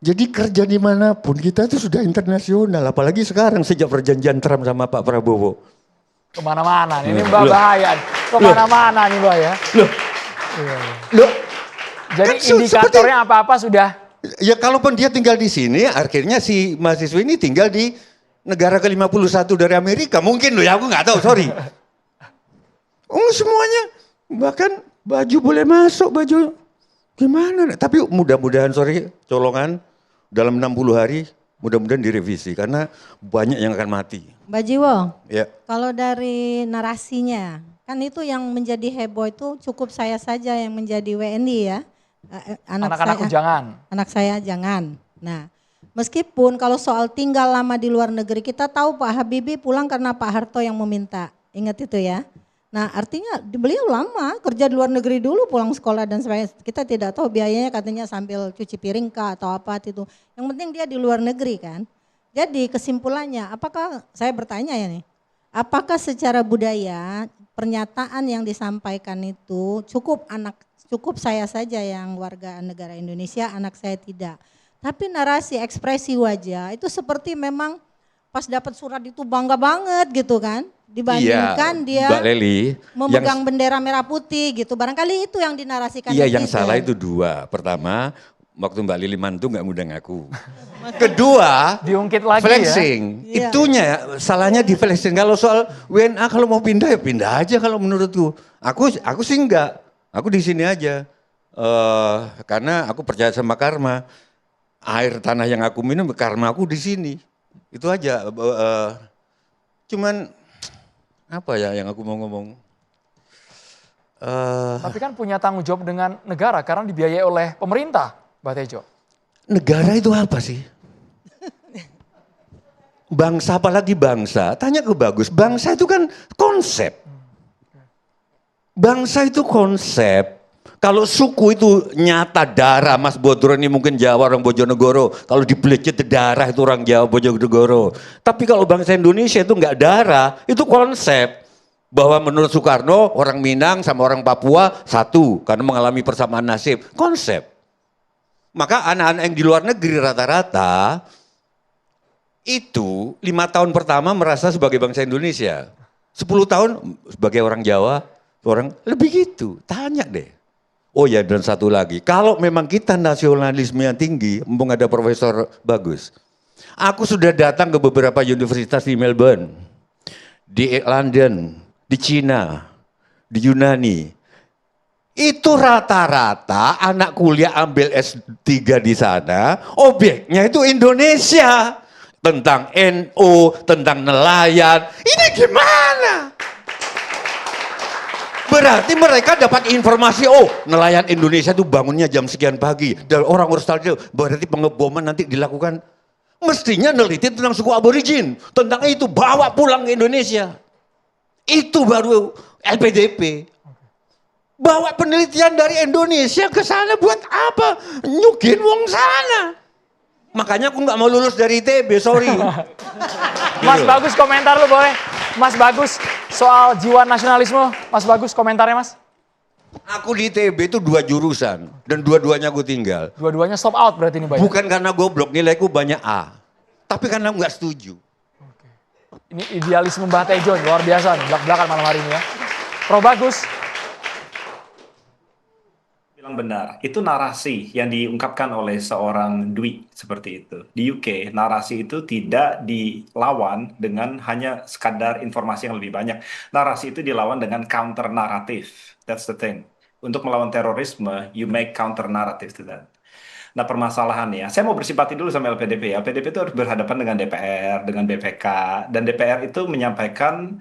Jadi kerja dimanapun kita itu sudah internasional. Apalagi sekarang sejak perjanjian Trump sama Pak Prabowo. Kemana-mana nih, ini Mbak bahaya. Kemana-mana nih Mbak ya. Loh. Jadi Kan indikatornya apa-apa sudah. Ya kalaupun dia tinggal di sini, akhirnya si mahasiswa ini tinggal di negara ke-51 dari Amerika. Mungkin loh ya, aku nggak tahu, sorry. Semuanya, bahkan baju boleh masuk, baju gimana. Tapi mudah-mudahan, sorry, colongan, dalam 60 hari, mudah-mudahan direvisi. Karena banyak yang akan mati. Mbak Jiwo, Ya. kalau dari narasinya, kan itu yang menjadi heboh itu cukup saya saja yang menjadi WNI ya. Anak-anakku jangan. Anak saya jangan. Nah, meskipun kalau soal tinggal lama di luar negeri, kita tahu Pak Habibie pulang karena Pak Harto yang meminta. Ingat itu ya. Nah, artinya beliau lama kerja di luar negeri dulu, pulang sekolah dan sebagainya. Kita tidak tahu biayanya, katanya sambil cuci piring kah atau apa itu. Yang penting dia di luar negeri kan. Jadi kesimpulannya, apakah saya bertanya ya nih, apakah secara budaya pernyataan yang disampaikan itu cukup saya saja yang warga negara Indonesia, anak saya tidak. Tapi narasi ekspresi wajah itu seperti memang pas dapat surat itu bangga banget gitu kan. Dibandingkan dia Mbak Leli, memegang bendera merah putih gitu. Barangkali itu yang dinarasikan. Iya yang salah itu dua. Pertama, waktu Mbak Lili mantu nggak ngundang aku. Kedua, diungkit lagi flexing. Ya. Itunya salahnya di flexing. Kalau soal WNA kalau mau pindah ya pindah aja kalau menurutku. Aku sih enggak. Aku di sini aja. Karena aku percaya sama karma. Air tanah yang aku minum karma aku di sini. Itu aja. Cuman apa ya yang aku mau ngomong? Tapi kan punya tanggung jawab dengan negara karena dibiayai oleh pemerintah, Mbak Tejo. Negara itu apa sih? Bangsa, apalagi bangsa. Tanya ke Bagus, bangsa itu kan konsep. Bangsa itu konsep. Kalau suku itu nyata darah, Mas Bodro ini mungkin Jawa orang Bojonegoro. Kalau di Belecet darah itu orang Jawa Bojonegoro. Tapi kalau bangsa Indonesia itu enggak darah, itu konsep. Bahwa menurut Soekarno orang Minang sama orang Papua satu karena mengalami persamaan nasib. Konsep. Maka anak-anak yang di luar negeri rata-rata itu 5 tahun pertama merasa sebagai bangsa Indonesia. 10 tahun sebagai orang Jawa, orang lebih gitu. Tanya deh. Oh ya dan satu lagi, kalau memang kita nasionalisme yang tinggi, mumpung ada Profesor Bagus. Aku sudah datang ke beberapa universitas di Melbourne, di London, di Cina, di Yunani. Itu rata-rata anak kuliah ambil S3 di sana, objeknya itu Indonesia. Tentang NU, tentang nelayan, ini gimana? Berarti mereka dapat informasi, oh nelayan Indonesia itu bangunnya jam sekian pagi. Dan orang Australia, berarti pengeboman nanti dilakukan. Mestinya neliti tentang suku aborigin. Tentang itu, bawa pulang ke Indonesia. Itu baru LPDP. Bawa penelitian dari Indonesia ke sana buat apa? Nyugin wong sana. Makanya aku nggak mau lulus dari ITB, sorry. Mas Bagus komentar lu boleh. Mas Bagus soal jiwa nasionalisme, Mas Bagus komentarnya Mas. Aku di ITB itu 2 jurusan dan dua-duanya aku tinggal. Dua-duanya stop out berarti ini Pak. Bukan karena goblok, nilaiku banyak A. Tapi karena nggak setuju. Ini idealisme Mbah Tejo luar biasa nih, belak-belakan malam hari ini ya. Prof Bagus. Bilang benar, itu narasi yang diungkapkan oleh seorang Dwi seperti itu. Di UK, narasi itu tidak dilawan dengan hanya sekadar informasi yang lebih banyak. Narasi itu dilawan dengan counter naratif. That's the thing. Untuk melawan terorisme, you make counter narrative to that. Nah permasalahannya, saya mau bersimpati dulu sama LPDP ya. LPDP itu harus berhadapan dengan DPR, dengan BPK. Dan DPR itu menyampaikan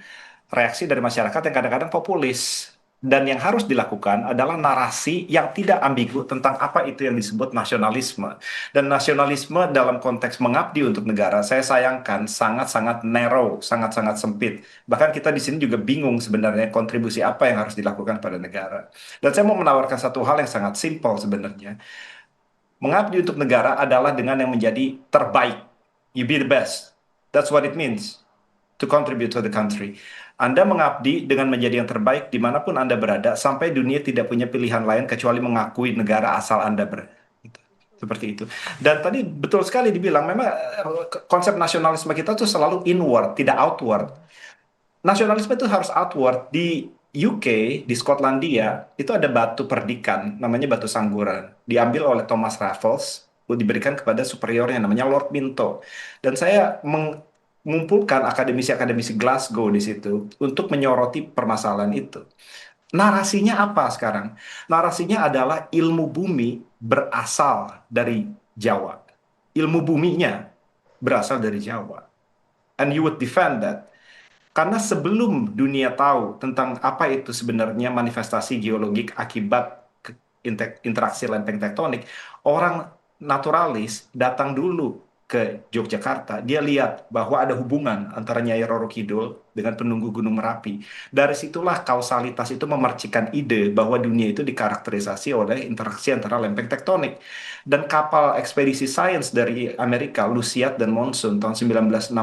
reaksi dari masyarakat yang kadang-kadang populis. Dan yang harus dilakukan adalah narasi yang tidak ambigu tentang apa itu yang disebut nasionalisme. Dan nasionalisme dalam konteks mengabdi untuk negara, saya sayangkan sangat-sangat narrow, sangat-sangat sempit. Bahkan kita di sini juga bingung sebenarnya kontribusi apa yang harus dilakukan pada negara. Dan saya mau menawarkan satu hal yang sangat simpel sebenarnya. Mengabdi untuk negara adalah dengan yang menjadi terbaik. You be the best. That's what it means to contribute to the country. Anda mengabdi dengan menjadi yang terbaik dimanapun Anda berada, sampai dunia tidak punya pilihan lain kecuali mengakui negara asal Anda berada. Seperti itu. Dan tadi betul sekali dibilang, memang konsep nasionalisme kita tuh selalu inward, tidak outward. Nasionalisme itu harus outward. Di UK, di Skotlandia, itu ada batu perdikan, namanya batu sangguran. Diambil oleh Thomas Raffles, diberikan kepada superiornya, namanya Lord Minto. Dan saya mengumpulkan akademisi-akademisi Glasgow di situ untuk menyoroti permasalahan itu. Narasinya apa sekarang? Narasinya adalah ilmu bumi berasal dari Jawa. Ilmu buminya berasal dari Jawa. And you would defend that. Karena sebelum dunia tahu tentang apa itu sebenarnya manifestasi geologik akibat interaksi lempeng tektonik, orang naturalis datang dulu ke Yogyakarta, dia lihat bahwa ada hubungan antara Nyai Roro Kidul dengan penunggu Gunung Merapi. Dari situlah kausalitas itu memercikan ide bahwa dunia itu dikarakterisasi oleh interaksi antara lempeng tektonik. Dan kapal ekspedisi sains dari Amerika, Luciat dan Monsoon tahun 1960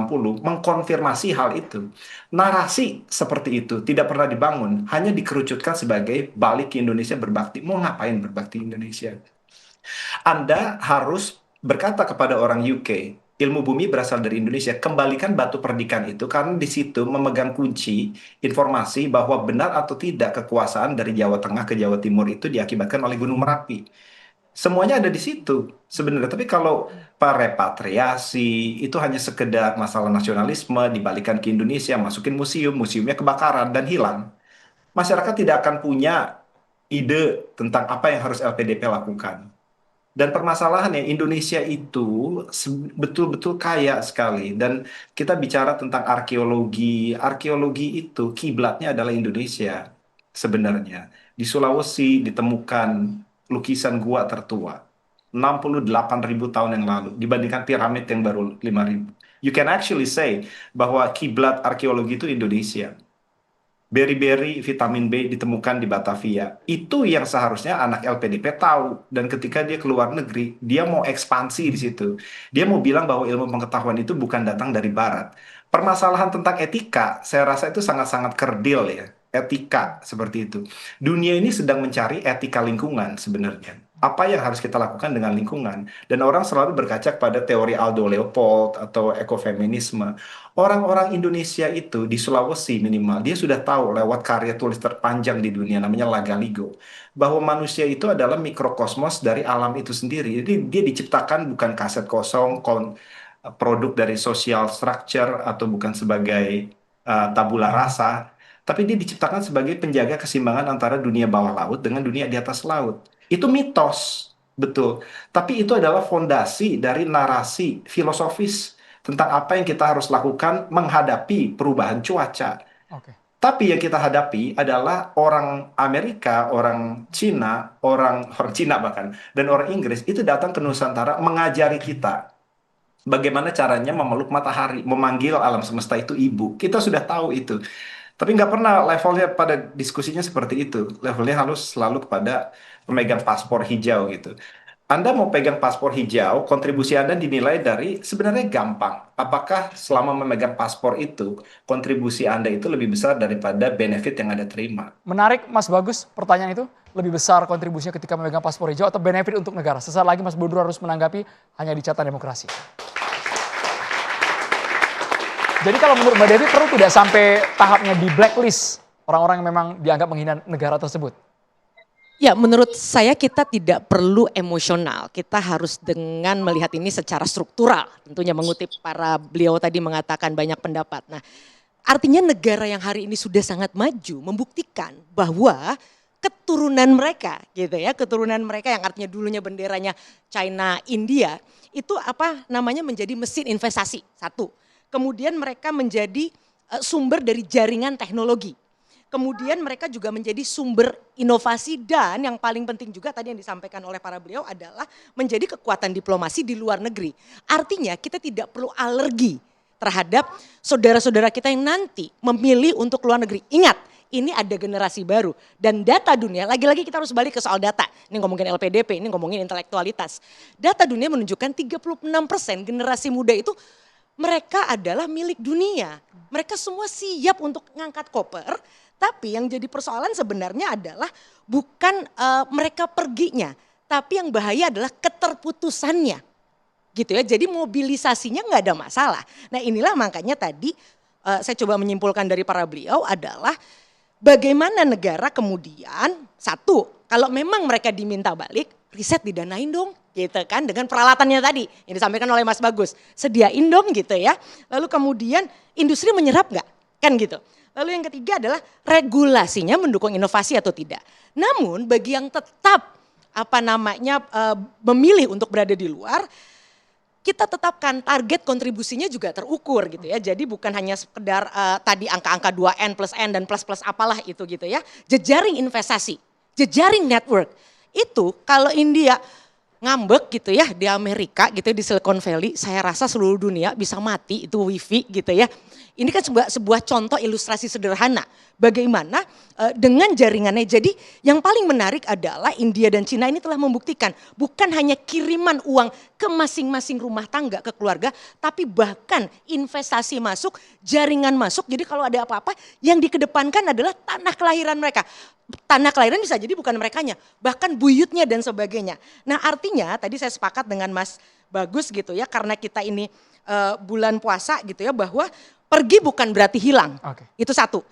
mengkonfirmasi hal itu. Narasi seperti itu tidak pernah dibangun, hanya dikerucutkan sebagai balik ke Indonesia berbakti. Mau ngapain berbakti Indonesia? Anda harus berkata kepada orang UK, ilmu bumi berasal dari Indonesia, kembalikan batu perdikan itu karena di situ memegang kunci informasi bahwa benar atau tidak kekuasaan dari Jawa Tengah ke Jawa Timur itu diakibatkan oleh Gunung Merapi. Semuanya ada di situ sebenarnya. Tapi kalau repatriasi itu hanya sekedar masalah nasionalisme, dibalikan ke Indonesia, masukin museum, museumnya kebakaran dan hilang. Masyarakat tidak akan punya ide tentang apa yang harus LPDP lakukan. Dan permasalahannya Indonesia itu betul-betul kaya sekali. Dan kita bicara tentang arkeologi. Arkeologi itu kiblatnya adalah Indonesia sebenarnya. Di Sulawesi ditemukan lukisan gua tertua. 68.000 tahun yang lalu dibandingkan piramid yang baru 5.000. You can actually say bahwa kiblat arkeologi itu Indonesia. Beri-beri vitamin B ditemukan di Batavia. Itu yang seharusnya anak LPDP tahu. Dan ketika dia keluar negeri, dia mau ekspansi di situ. Dia mau bilang bahwa ilmu pengetahuan itu bukan datang dari barat. Permasalahan tentang etika, saya rasa itu sangat-sangat kerdil ya. Etika seperti itu. Dunia ini sedang mencari etika lingkungan sebenarnya. Apa yang harus kita lakukan dengan lingkungan? Dan orang selalu berkaca pada teori Aldo Leopold atau ekofeminisme. Orang-orang Indonesia itu di Sulawesi minimal, dia sudah tahu lewat karya tulis terpanjang di dunia namanya Lagaligo, bahwa manusia itu adalah mikrokosmos dari alam itu sendiri. Jadi dia diciptakan bukan kaset kosong, produk dari social structure atau bukan sebagai tabula rasa, tapi dia diciptakan sebagai penjaga keseimbangan antara dunia bawah laut dengan dunia di atas laut. Itu mitos, betul. Tapi itu adalah fondasi dari narasi filosofis tentang apa yang kita harus lakukan menghadapi perubahan cuaca. Oke. Tapi yang kita hadapi adalah orang Amerika, orang Cina, orang Cina bahkan, dan orang Inggris itu datang ke Nusantara mengajari kita bagaimana caranya memeluk matahari, memanggil alam semesta itu ibu. Kita sudah tahu itu. Tapi nggak pernah levelnya pada diskusinya seperti itu. Levelnya harus selalu kepada pemegang paspor hijau gitu. Anda mau pegang paspor hijau, kontribusi Anda dinilai dari sebenarnya gampang. Apakah selama memegang paspor itu, kontribusi Anda itu lebih besar daripada benefit yang Anda terima? Menarik Mas Bagus, pertanyaan itu lebih besar kontribusinya ketika memegang paspor hijau atau benefit untuk negara? Sesaat lagi Mas Bodro harus menanggapi hanya di Catatan Demokrasi. Jadi kalau menurut Mbak Devi perlu tidak sampai tahapnya di blacklist orang-orang yang memang dianggap menghina negara tersebut? Ya, menurut saya kita tidak perlu emosional. Kita harus dengan melihat ini secara struktural. Tentunya mengutip para beliau tadi mengatakan banyak pendapat. Nah, artinya negara yang hari ini sudah sangat maju membuktikan bahwa keturunan mereka gitu ya, keturunan mereka yang artinya dulunya benderanya China, India, itu menjadi mesin investasi. Satu. Kemudian mereka menjadi sumber dari jaringan teknologi. Kemudian mereka juga menjadi sumber inovasi dan yang paling penting juga tadi yang disampaikan oleh para beliau adalah menjadi kekuatan diplomasi di luar negeri. Artinya kita tidak perlu alergi terhadap saudara-saudara kita yang nanti memilih untuk luar negeri. Ingat, ini ada generasi baru dan data dunia, lagi-lagi kita harus balik ke soal data. Ini ngomongin LPDP, ini ngomongin intelektualitas. Data dunia menunjukkan 36% generasi muda itu mereka adalah milik dunia. Mereka semua siap untuk ngangkat koper. Tapi yang jadi persoalan sebenarnya adalah bukan mereka perginya, tapi yang bahaya adalah keterputusannya, gitu ya. Jadi mobilisasinya nggak ada masalah. Nah inilah makanya tadi saya coba menyimpulkan dari para beliau adalah bagaimana negara kemudian satu, kalau memang mereka diminta balik, riset didanain dong, gitu kan, dengan peralatannya tadi yang disampaikan oleh Mas Bagus, sediain dong gitu ya. Lalu kemudian industri menyerap nggak, kan gitu. Lalu yang ketiga adalah regulasinya mendukung inovasi atau tidak. Namun bagi yang tetap memilih untuk berada di luar, kita tetapkan target kontribusinya juga terukur gitu ya. Jadi bukan hanya sekedar tadi angka-angka 2N plus N dan plus apalah itu gitu ya. Jejaring investasi, jejaring network. Itu kalau India ngambek gitu ya di Amerika gitu di Silicon Valley, saya rasa seluruh dunia bisa mati itu wifi gitu ya. Ini kan sebuah contoh ilustrasi sederhana bagaimana dengan jaringannya. Jadi yang paling menarik adalah India dan Cina ini telah membuktikan bukan hanya kiriman uang ke masing-masing rumah tangga, ke keluarga, tapi bahkan investasi masuk, jaringan masuk. Jadi kalau ada apa-apa yang dikedepankan adalah tanah kelahiran mereka. Tanah kelahiran bisa jadi bukan merekanya, bahkan buyutnya dan sebagainya. Nah artinya tadi saya sepakat dengan Mas Bagus gitu ya, karena kita ini bulan puasa gitu ya, bahwa pergi bukan berarti hilang, itu satu.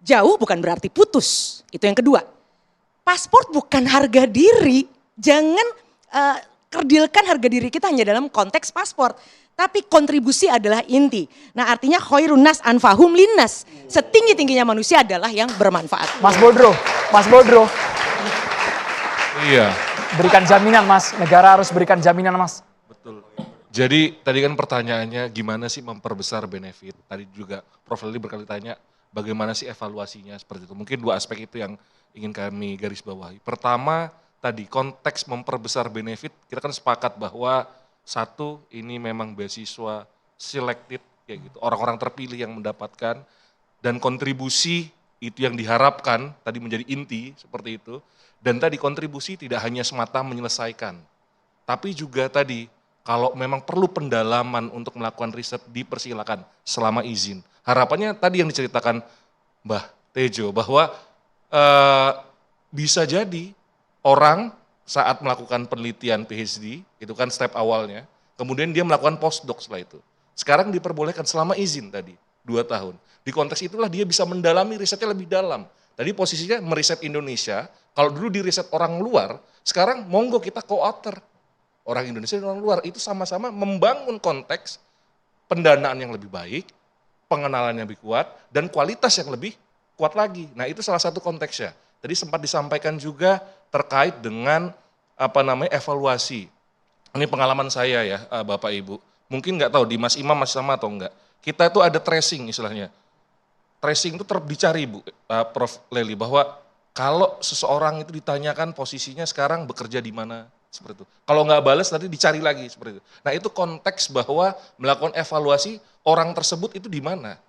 Jauh bukan berarti putus, itu yang kedua. Paspor bukan harga diri, jangan kerdilkan harga diri kita hanya dalam konteks paspor. Tapi kontribusi adalah inti. Nah artinya khairun nas anfahum linnas. Setinggi-tingginya manusia adalah yang bermanfaat. Mas Bodro. Iya. Berikan jaminan Mas, negara harus berikan jaminan Mas. Betul. Jadi tadi kan pertanyaannya gimana sih memperbesar benefit. Tadi juga Prof. Leli berkali tanya bagaimana sih evaluasinya seperti itu. Mungkin dua aspek itu yang ingin kami garis bawahi. Pertama tadi konteks memperbesar benefit, kita kan sepakat bahwa satu ini memang beasiswa selected kayak gitu. Orang-orang terpilih yang mendapatkan dan kontribusi itu yang diharapkan tadi menjadi inti seperti itu. Dan tadi kontribusi tidak hanya semata menyelesaikan, tapi juga tadi kalau memang perlu pendalaman untuk melakukan riset dipersilakan selama izin. Harapannya tadi yang diceritakan Mbah Tejo bahwa bisa jadi orang saat melakukan penelitian PhD, itu kan step awalnya, kemudian dia melakukan postdoc setelah itu. Sekarang diperbolehkan selama izin tadi, 2 tahun. Di konteks itulah dia bisa mendalami risetnya lebih dalam. Tadi posisinya meriset Indonesia, kalau dulu di riset orang luar, sekarang monggo kita co-author. Orang Indonesia dan orang luar itu sama-sama membangun konteks pendanaan yang lebih baik, pengenalan yang lebih kuat, dan kualitas yang lebih kuat lagi. Nah itu salah satu konteksnya. Tadi sempat disampaikan juga terkait dengan evaluasi. Ini pengalaman saya ya Bapak Ibu. Mungkin nggak tahu di Mas Imam masih sama atau enggak. Kita itu ada tracing istilahnya. Tracing itu dicari Bu, Prof. Leli, bahwa kalau seseorang itu ditanyakan posisinya sekarang bekerja di mana, seperti itu. Kalau nggak balas nanti dicari lagi seperti itu. Nah itu konteks bahwa melakukan evaluasi orang tersebut itu di mana.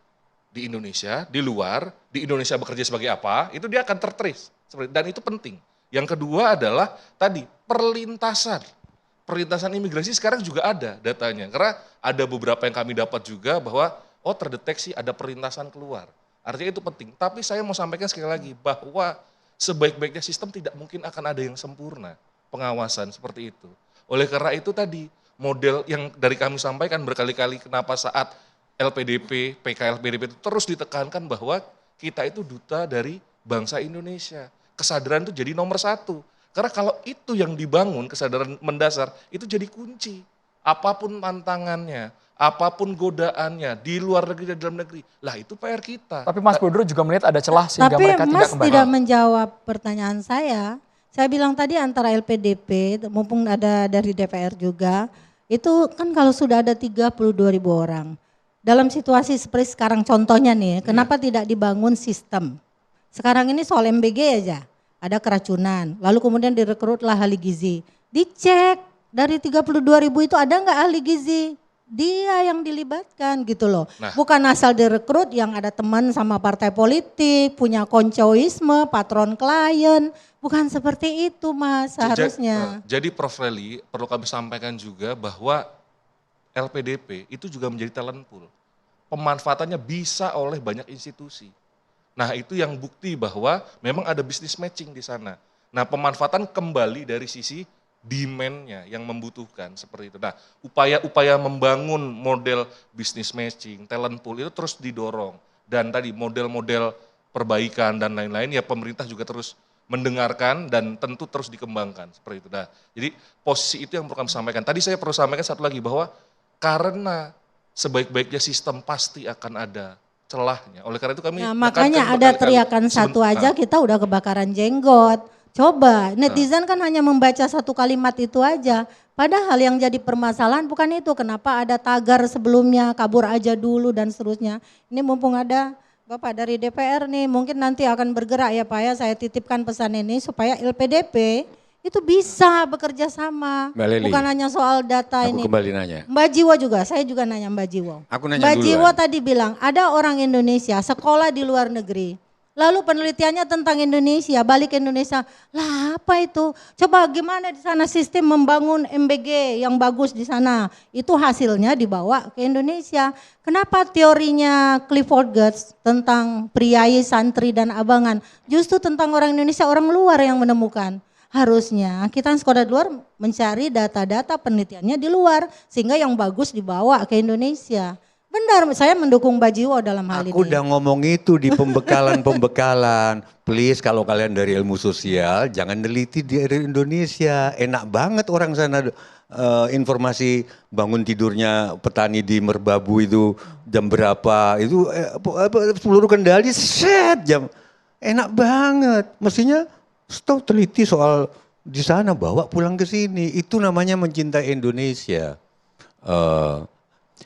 Di Indonesia, di luar, di Indonesia bekerja sebagai apa, itu dia akan tertrace. Dan itu penting. Yang kedua adalah tadi perlintasan. Perlintasan imigrasi sekarang juga ada datanya. Karena ada beberapa yang kami dapat juga bahwa terdeteksi ada perlintasan keluar. Artinya itu penting. Tapi saya mau sampaikan sekali lagi bahwa sebaik-baiknya sistem tidak mungkin akan ada yang sempurna. Pengawasan seperti itu. Oleh karena itu tadi model yang dari kami sampaikan berkali-kali kenapa saat LPDP, PKLPDP itu terus ditekankan bahwa kita itu duta dari bangsa Indonesia. Kesadaran itu jadi nomor 1. Karena kalau itu yang dibangun, kesadaran mendasar, itu jadi kunci. Apapun tantangannya, apapun godaannya, di luar negeri dan dalam negeri. Lah itu PR kita. Tapi Mas Bodro juga melihat ada celah sehingga Tapi mereka Mas tidak kembali. tidak menjawab pertanyaan saya. Saya bilang tadi antara LPDP, mumpung ada dari DPR juga, itu kan kalau sudah ada 32.000 orang. Dalam situasi seperti sekarang contohnya nih, kenapa tidak dibangun sistem? Sekarang ini soal MBG aja, ada keracunan, lalu kemudian direkrutlah ahli gizi. Dicek dari 32.000 itu ada nggak ahli gizi? Dia yang dilibatkan gitu loh. Bukan asal direkrut yang ada teman sama partai politik, punya koncoisme, patron klien. Bukan seperti itu Mas seharusnya. Jadi Prof. Reli perlu kami sampaikan juga bahwa LPDP itu juga menjadi talent pool. Pemanfaatannya bisa oleh banyak institusi. Nah itu yang bukti bahwa memang ada business matching di sana. Nah pemanfaatan kembali dari sisi demand-nya yang membutuhkan seperti itu. Nah upaya-upaya membangun model business matching, talent pool itu terus didorong. Dan tadi model-model perbaikan dan lain-lain ya pemerintah juga terus mendengarkan dan tentu terus dikembangkan seperti itu. Nah jadi posisi itu yang perlu kami sampaikan. Tadi saya perlu sampaikan satu lagi bahwa karena sebaik-baiknya sistem pasti akan ada celahnya. Oleh karena itu kami makanya ada teriakan satu aja kita udah kebakaran jenggot. Coba netizen kan hanya membaca satu kalimat itu aja. Padahal yang jadi permasalahan bukan itu. Kenapa ada tagar sebelumnya kabur aja dulu dan seterusnya. Ini mumpung ada Bapak dari DPR nih mungkin nanti akan bergerak ya Pak ya. Saya titipkan pesan ini supaya LPDP itu bisa bekerja sama. Mbak Leli, bukan hanya soal data aku ini. kembali nanya. Mbak Jiwo juga, saya juga nanya Mbak Jiwo. Aku nanya Mbak duluan. Jiwo tadi bilang ada orang Indonesia sekolah di luar negeri. Lalu penelitiannya tentang Indonesia, balik ke Indonesia. Lah apa itu? Coba gimana di sana sistem membangun MBG yang bagus di sana. Itu hasilnya dibawa ke Indonesia. Kenapa teorinya Clifford Geertz tentang priai, santri dan abangan. Justru tentang orang Indonesia, orang luar yang menemukan. Harusnya kita sekolah di luar mencari data-data penelitiannya di luar. Sehingga yang bagus dibawa ke Indonesia. Benar, saya mendukung Mbak Jiwo dalam hal ini. Aku udah ngomong itu di pembekalan-pembekalan. Please kalau kalian dari ilmu sosial jangan neliti di Indonesia. Enak banget orang sana informasi bangun tidurnya petani di Merbabu itu jam berapa. Itu seluruh Kendali set jam. Enak banget. Mestinya teliti soal di sana bawa pulang ke sini. Itu namanya mencintai Indonesia.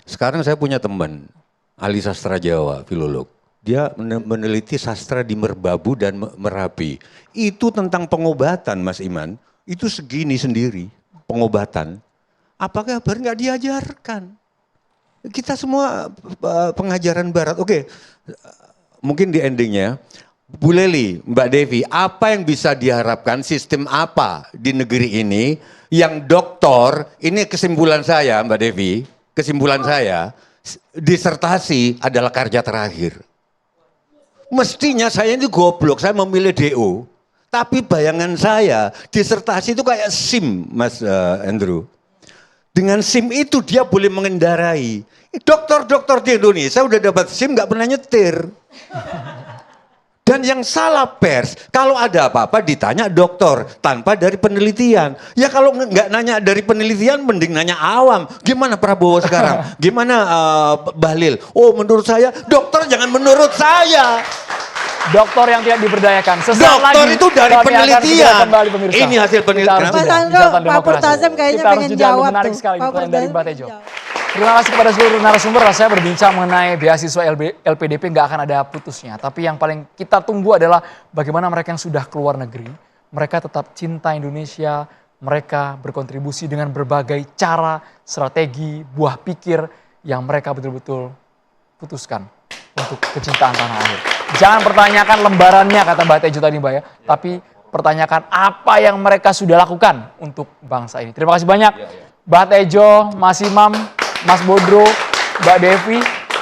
Sekarang saya punya teman, ahli sastra Jawa, filolog. Dia meneliti sastra di Merbabu dan Merapi. Itu tentang pengobatan Mas Iman, itu segini sendiri pengobatan. Apakah kabar nggak diajarkan? Kita semua pengajaran barat. Oke, mungkin di endingnya, Bu Leli, Mbak Devi, apa yang bisa diharapkan sistem apa di negeri ini yang doktor, ini kesimpulan saya Mbak Devi, kesimpulan saya, disertasi adalah karya terakhir. Mestinya saya ini goblok, saya memilih DO. Tapi bayangan saya, disertasi itu kayak SIM, Mas Andrew. Dengan SIM itu dia boleh mengendarai. Dokter-dokter di Indonesia udah dapat SIM gak pernah nyetir. Dan yang salah pers, kalau ada apa-apa ditanya dokter tanpa dari penelitian. Ya kalau nggak nanya dari penelitian, mending nanya awam. Gimana Prabowo sekarang? Gimana Bahlil? Oh menurut saya, dokter jangan menurut saya. Dokter yang tidak diberdayakan. Dokter itu dari penelitian. Ini hasil penelitian. Mas Andro, Pak Purtasem kayaknya pengen jawab menarik tuh. sekali Pak pertanyaan dari Purtasem Mbak Tejo. jawab. Terima kasih kepada seluruh narasumber. Rasanya berbincang mengenai beasiswa LPDP nggak akan ada putusnya. Tapi yang paling kita tunggu adalah bagaimana mereka yang sudah keluar negeri, mereka tetap cinta Indonesia, mereka berkontribusi dengan berbagai cara, strategi, buah pikir yang mereka betul-betul putuskan untuk kecintaan tanah air. Jangan pertanyakan lembarannya kata Mbak Tejo tadi Mbak ya, tapi pertanyakan apa yang mereka sudah lakukan untuk bangsa ini. Terima kasih banyak Mbak Tejo, Mas Imam, Mas Bodro, Mbak Devi,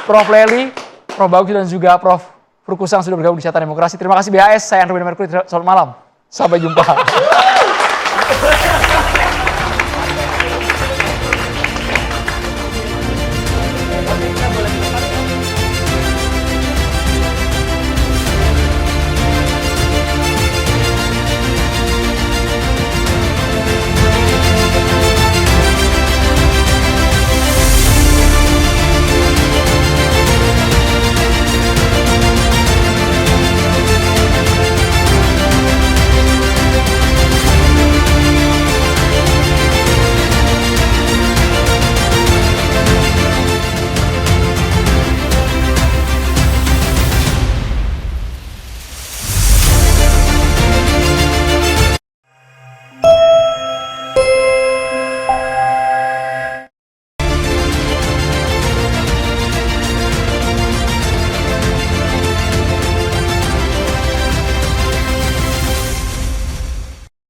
Prof Leli, Prof Bagus dan juga Prof Frukusang sudah bergabung di Carta Demokrasi. Terima kasih BHS, saya Andrew Merkuri, selamat malam. Sampai jumpa.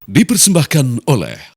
Dipersembahkan oleh